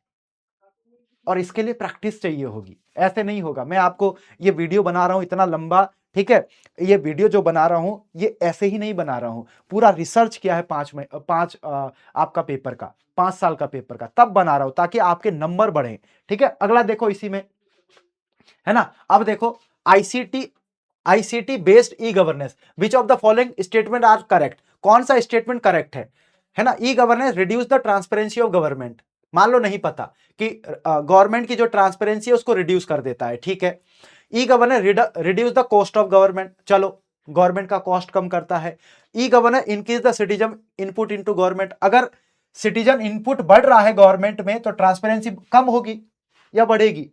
Speaker 1: और इसके लिए प्रैक्टिस चाहिए होगी, ऐसे नहीं होगा। मैं आपको ये वीडियो बना रहा हूं इतना लंबा, ठीक है, ये वीडियो जो बना रहा हूं ये ऐसे ही नहीं बना रहा हूं, पूरा रिसर्च किया है 5 आपका पेपर का, 5 साल का पेपर का, तब बना रहा हूं ताकि आपके नंबर बढ़े। ठीक है, अगला देखो इसी में, है ना, अब देखो ICT based e governance, which of the following statement are correct, कौन सा स्टेटमेंट करेक्ट है ना। E governance reduce the transparency of government, मान लो नहीं पता कि गवर्नमेंट की जो ट्रांसपेरेंसी है उसको रिड्यूस कर देता है। ठीक है, ई governance reduce the cost of government, चलो गवर्नमेंट का कॉस्ट कम करता है। E governance increase the citizen input into government, अगर सिटीजन इनपुट बढ़ रहा है गवर्नमेंट में तो ट्रांसपेरेंसी कम होगी या बढ़ेगी,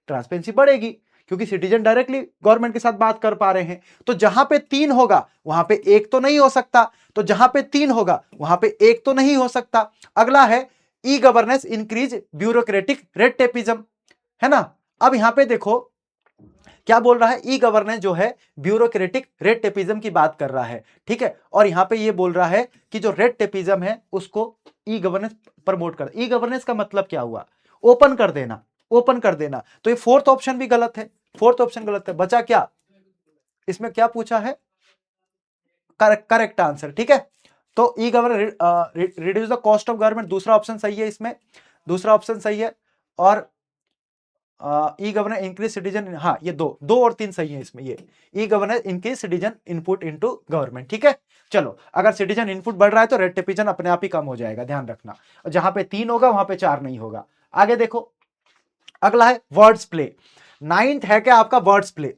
Speaker 1: ट्रांसपेरेंसी बढ़ेगी क्योंकि सिटीजन डायरेक्टली गवर्नमेंट के साथ बात कर पा रहे हैं। तो जहां पे 3 होगा वहां पे 1 तो नहीं हो सकता, तो जहां पे 3 होगा वहां पे 1 तो नहीं हो सकता। अगला है e governance increase bureaucratic red tapism, है ना। अब यहां पे देखो क्या बोल रहा है, ई गवर्नेंस जो है ब्यूरोक्रेटिक रेड टेपिज्म की बात कर रहा है, ठीक है। और यहां पे ये बोल रहा है कि जो रेड टेपिज्म है उसको ई गवर्नेंस प्रमोट कर। ई गवर्नेंस का मतलब क्या हुआ, ओपन कर देना, ओपन कर देना। तो ये फोर्थ ऑप्शन भी गलत है, फोर्थ ऑप्शन गलत है। बचा क्या, इसमें क्या पूछा है, करेक्ट आंसर, ठीक है। तो ई governance reduce the cost of government, दूसरा ऑप्शन सही है इसमें, दूसरा ऑप्शन सही है। और ई गवर्नेंस इंक्रीज सिटीजन, हाँ ये दो दो और तीन सही है इसमें, ये e governance increase citizen input into government, ठीक है। चलो, अगर सिटीजन इनपुट बढ़ रहा है तो रेड टेपिजन अपने आप ही कम हो जाएगा, ध्यान रखना। जहां पे 3 होगा वहां पे 4 नहीं होगा। आगे देखो, अगला है वर्ड्स प्ले। नाइन्थ है क्या आपका वर्ड्स प्ले,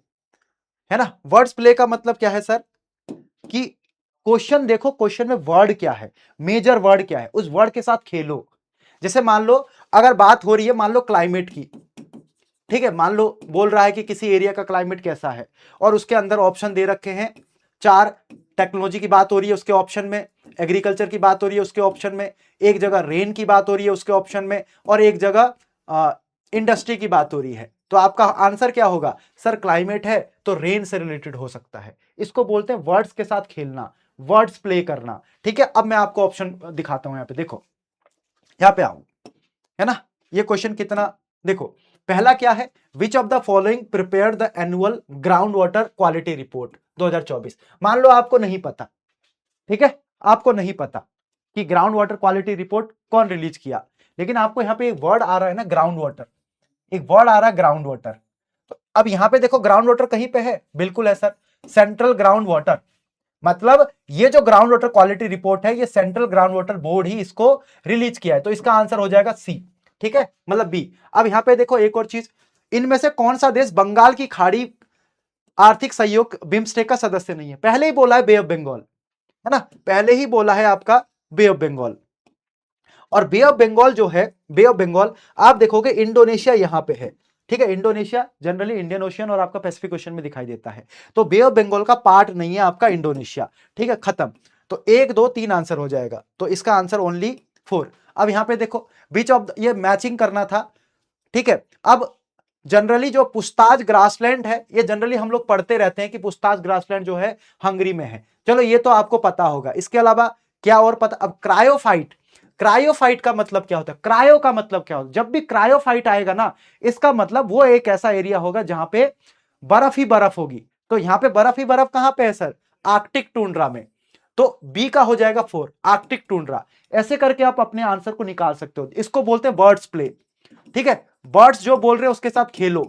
Speaker 1: है ना। वर्ड्स प्ले का मतलब क्या है सर, कि क्वेश्चन देखो, क्वेश्चन में वर्ड क्या है, मेजर वर्ड क्या है, उस वर्ड के साथ खेलो। जैसे मान लो अगर बात हो रही है मान लो क्लाइमेट की, ठीक है, मान लो बोल रहा है कि किसी एरिया का क्लाइमेट कैसा है, और उसके अंदर ऑप्शन दे रखे हैं 4। टेक्नोलॉजी की बात हो रही है उसके ऑप्शन में, एग्रीकल्चर की बात हो रही है उसके ऑप्शन में, एक जगह रेन की बात हो रही है उसके ऑप्शन में, और एक जगह इंडस्ट्री की बात हो रही है। तो आपका आंसर क्या होगा सर, क्लाइमेट है तो रेन से रिलेटेड हो सकता है। इसको बोलते हैं वर्ड्स के साथ खेलना, वर्ड्स प्ले करना, ठीक है। अब मैं आपको ऑप्शन दिखाता हूं, यहां पे देखो, यहां पे आओ, है ना। ये क्वेश्चन कितना, देखो पहला क्या है, which of the following prepare the annual ground water quality report 2024। मान लो आपको नहीं पता, ठीक है, आपको नहीं पता कि ग्राउंड वाटर क्वालिटी रिपोर्ट कौन रिलीज किया, लेकिन आपको यहां पे एक वर्ड आ रहा है ना, ग्राउंड वाटर, एक वर्ड आ रहा है ग्राउंड वाटर। तो अब यहां पे देखो ग्राउंड वाटर कहीं पे है, बिल्कुल है सर, सेंट्रल ग्राउंड वाटर। मतलब ये जो ग्राउंड वाटर क्वालिटी रिपोर्ट है, ये सेंट्रल ग्राउंड वाटर बोर्ड ही इसको रिलीज किया है, तो इसका आंसर हो जाएगा सी, ठीक है, मतलब बी। अब यहां पे देखो एक और चीज, इनमें से कौन सा देश बंगाल की खाड़ी आर्थिक सहयोग बिम्स्टेक का सदस्य नहीं है, पहले ही बोला है बे ऑफ बंगाल, है ना, पहले ही बोला है आपका बे ऑफ बंगाल। और बे ऑफ बंगाल जो है, बे ऑफ बंगाल आप देखोगे इंडोनेशिया यहां पे है, ठीक है। इंडोनेशिया जनरली इंडियन ओशियन और आपका पैसिफिक ओशियन में दिखाई देता है, तो बे ऑफ बंगाल का पार्ट नहीं है आपका इंडोनेशिया, ठीक है, खत्म। तो 1 2 3 आंसर हो जाएगा, तो इसका आंसर ओनली 4। अब यहां पे देखो बीच ऑफ ये मैचिंग करना था, ठीक है। अब जनरली जो पुस्ताज ग्रासलैंड है, ये जनरली हम लोग पढ़ते रहते हैं कि पुस्ताज ग्रासलैंड जो है हंगरी में है, चलो ये तो आपको पता होगा। इसके अलावा क्या और पता, अब क्रायोफाइट, क्रायोफाइट का मतलब क्या होता है, क्रायो का मतलब क्या होता है, जब भी क्रायोफाइट आएगा ना, इसका मतलब वो एक ऐसा एरिया होगा जहां पे बर्फ ही बर्फ होगी। तो यहां पे बर्फ ही बर्फ कहां पे है सर, आर्कटिक टुंड्रा में। तो बी का हो जाएगा 4, आर्कटिक टुंड्रा। ऐसे करके आप अपने आंसर को निकाल सकते हो, इसको बोलते हैं बर्ड्स प्ले, ठीक है। बर्ड्स जो बोल रहे हो उसके साथ खेलो,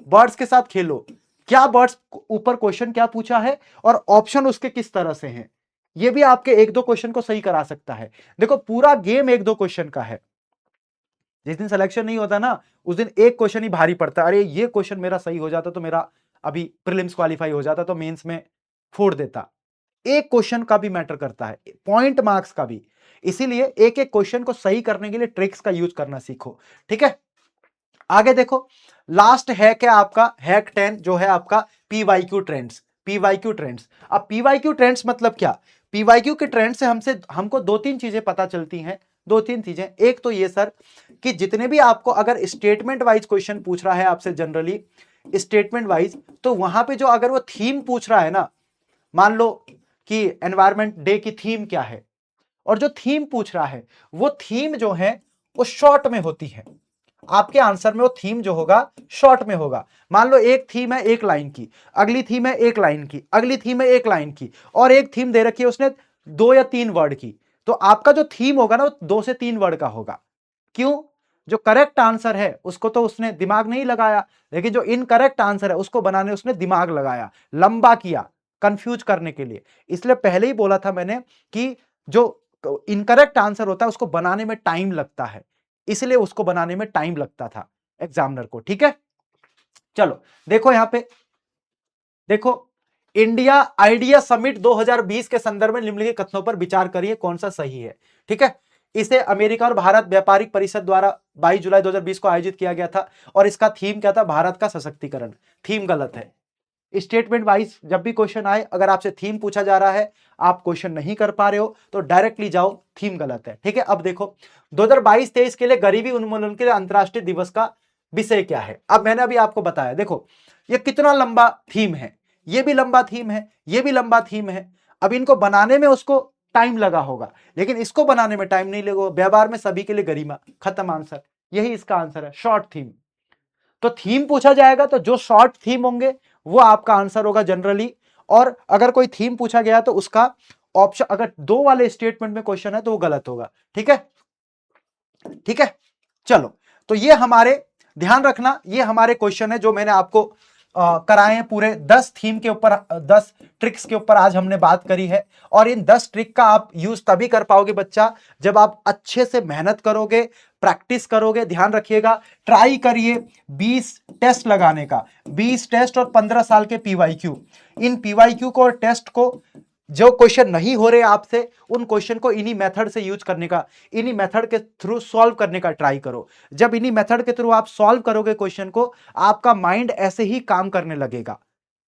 Speaker 1: बर्ड्स के साथ खेलो। क्या बर्ड्स, ऊपर क्वेश्चन क्या पूछा है और ऑप्शन उसके किस तरह से हैं, ये भी आपके 1 2 क्वेश्चन को सही करा सकता है। देखो पूरा गेम 1 2 क्वेश्चन का है, जिस दिन सिलेक्शन नहीं होता ना, उस दिन एक क्वेश्चन ही भारी पड़ता है, अरे ये क्वेश्चन मेरा सही हो जाता तो मेरा अभी प्रीलिम्स क्वालिफाई हो जाता, तो मेंस में फोड़ देता। एक क्वेश्चन का भी मैटर करता है, पॉइंट मार्क्स का भी। इसीलिए एक एक क्वेश्चन को सही करने के लिए ट्रिक्स का यूज करना सीखो, ठीक है। आगे देखो, लास्ट हैक है आपका, हैक 10 जो है आपका पीवाईक्यू ट्रेंड्स, पीवाईक्यू ट्रेंड्स। अब पीवाईक्यू ट्रेंड्स मतलब क्या, पीवाईक्यू के ट्रेंड से हमको 2 3 चीजें पता चलती हैं, 2 3 चीजें। एक तो ये सर कि जितने भी आपको अगर स्टेटमेंट वाइज क्वेश्चन पूछ रहा है आपसे जनरली, स्टेटमेंट वाइज, तो वहां पे जो अगर वो थीम पूछ रहा है ना, मान लो कि एनवायरमेंट डे की थीम क्या है, और जो थीम पूछ रहा है वो थीम जो है वो शॉर्ट में होती है, आपके आंसर में वो थीम जो होगा शॉर्ट में होगा। मान लो एक थीम है 1 लाइन की, अगली थीम है 1 लाइन की, अगली थीम है 1 लाइन की, और एक थीम दे रखी है उसने 2 या 3 वर्ड की, तो आपका जो थीम होगा ना वो 2 से 3 वर्ड का होगा। क्यों, जो करेक्ट आंसर है उसको तो उसने दिमाग नहीं लगाया, लेकिन जो इनकरेक्ट आंसर है उसको बनाने उसने दिमाग लगाया, लंबा किया कंफ्यूज करने के लिए। इसलिए पहले ही बोला था मैंने कि जो इनकरेक्ट आंसर होता है उसको बनाने में टाइम लगता है, इसलिए उसको बनाने में टाइम लगता था एग्जामिनर को, ठीक है। चलो देखो यहां पे, देखो इंडिया आइडिया समिट 2020 के संदर्भ में निम्नलिखित कथनों पर विचार करिए कौन सा सही है, ठीक है। इसे अमेरिका और भारत व्यापारिक परिषद द्वारा 22 जुलाई 2020 को आयोजित किया गया था, और इसका थीम क्या था, भारत का सशक्तिकरण। थीम गलत है। स्टेटमेंट वाइज जब भी क्वेश्चन आए, अगर आपसे थीम पूछा जा रहा है, आप क्वेश्चन नहीं कर पा रहे हो तो डायरेक्टली जाओ, थीम गलत है, ठीक है। अब देखो 2022-23 के लिए गरीबी उन्मूलन के लिए अंतरराष्ट्रीय दिवस का विषय क्या है। अब मैंने अभी आपको बताया, देखो ये कितना लंबा थीम है, ये भी लंबा थीम है, ये भी लंबा थीम है। अब इनको बनाने में उसको टाइम लगा होगा, लेकिन इसको बनाने में टाइम नहीं लगेगा। व्यवहार में सभी के लिए गरिमा, खत्म आंसर, यही इसका आंसर है, शॉर्ट थीम। तो थीम पूछा जाएगा तो जो शॉर्ट थीम होंगे वो आपका आंसर होगा जनरली। और अगर कोई थीम पूछा गया तो उसका ऑप्शन, अगर दो वाले स्टेटमेंट में क्वेश्चन है तो वो गलत होगा। ठीक है, ठीक है, चलो। तो ये हमारे, ध्यान रखना, ये हमारे क्वेश्चन है जो मैंने आपको कराए हैं पूरे 10 थीम के ऊपर, 10 ट्रिक्स के ऊपर आज हमने बात करी है। और इन 10 ट्रिक का आप यूज तभी कर पाओगे बच्चा जब आप अच्छे से मेहनत करोगे, प्रैक्टिस करोगे। ध्यान रखिएगा, ट्राई करिए 20 टेस्ट लगाने का, 20 टेस्ट और 15 साल के पीवाईक्यू। इन पीवाईक्यू को और टेस्ट को, जो क्वेश्चन नहीं हो रहे आपसे, उन क्वेश्चन को इन्हीं मेथड से यूज करने का, इन्हीं मेथड के थ्रू सॉल्व करने का ट्राई करो। जब इन्हीं मेथड के थ्रू आप सॉल्व करोगे क्वेश्चन को, आपका माइंड ऐसे ही काम करने लगेगा।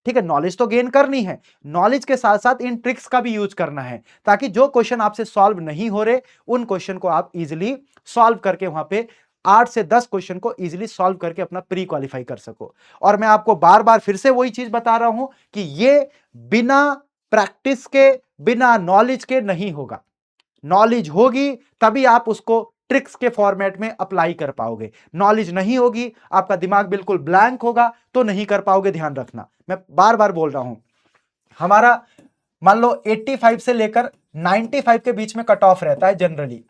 Speaker 1: ठीक है, नॉलेज तो गेन करनी है, नॉलेज के साथ साथ इन ट्रिक्स का भी यूज करना है, ताकि जो क्वेश्चन आपसे सॉल्व नहीं हो रहे उन क्वेश्चन को आप इजिली सॉल्व करके वहां पे 8 से 10 क्वेश्चन को इजीली सॉल्व करके अपना प्री क्वालिफाई कर सको। और मैं आपको बार बार फिर से वही चीज बता रहा हूं कि ये बिना प्रैक्टिस के, बिना नॉलेज के नहीं होगा। नॉलेज होगी तभी आप उसको ट्रिक्स के फॉर्मेट में अप्लाई कर पाओगे। नॉलेज नहीं होगी, आपका दिमाग बिल्कुल ब्लैंक होगा, तो नहीं कर पाओगे। ध्यान रखना, मैं बार बार बोल रहा हूं, हमारा मान लो 85 से लेकर 95 के बीच में कट ऑफ रहता है जनरली।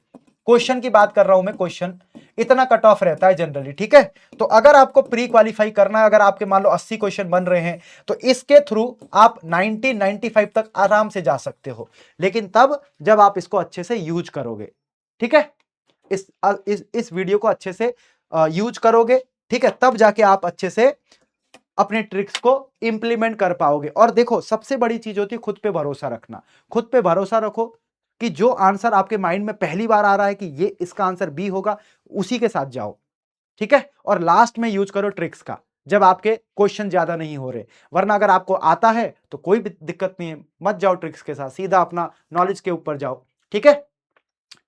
Speaker 1: क्वेश्चन की बात कर रहा हूं मैं, क्वेश्चन इतना कट ऑफ रहता है जनरली। ठीक है, तो अगर आपको प्री क्वालिफाई करना है, अगर आपके मान लो 80 क्वेश्चन बन रहे हैं, तो इसके थ्रू आप 95 तक आराम से जा सकते हो, लेकिन तब जब आप इसको अच्छे से यूज करोगे। ठीक है, इस वीडियो को अच्छे से यूज करोगे, ठीक है, तब जाके आप अच्छे से अपने ट्रिक्स को इंप्लीमेंट कर पाओगे। और देखो, सबसे बड़ी चीज होती है खुद पे भरोसा रखना। खुद पे भरोसा रखो कि जो आंसर आपके माइंड में पहली बार आ रहा है कि ये इसका आंसर बी होगा, उसी के साथ जाओ। ठीक है, और लास्ट में यूज करो ट्रिक्स का, जब आपके क्वेश्चन ज्यादा नहीं हो रहे। वरना अगर आपको आता है तो कोई भी दिक्कत नहीं है, मत जाओ ट्रिक्स के साथ, सीधा अपना नॉलेज के ऊपर जाओ। ठीक है,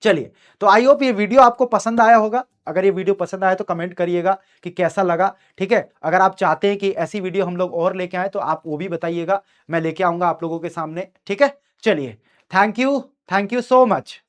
Speaker 1: चलिए, तो आई होप ये वीडियो आपको पसंद आया होगा। अगर ये वीडियो पसंद आया तो कमेंट करिएगा कि कैसा लगा। ठीक है, अगर आप चाहते हैं कि ऐसी वीडियो हम लोग और लेके आए तो आप वो भी बताइएगा, मैं लेके आऊंगा आप लोगों के सामने। ठीक है, चलिए, थैंक यू सो मच।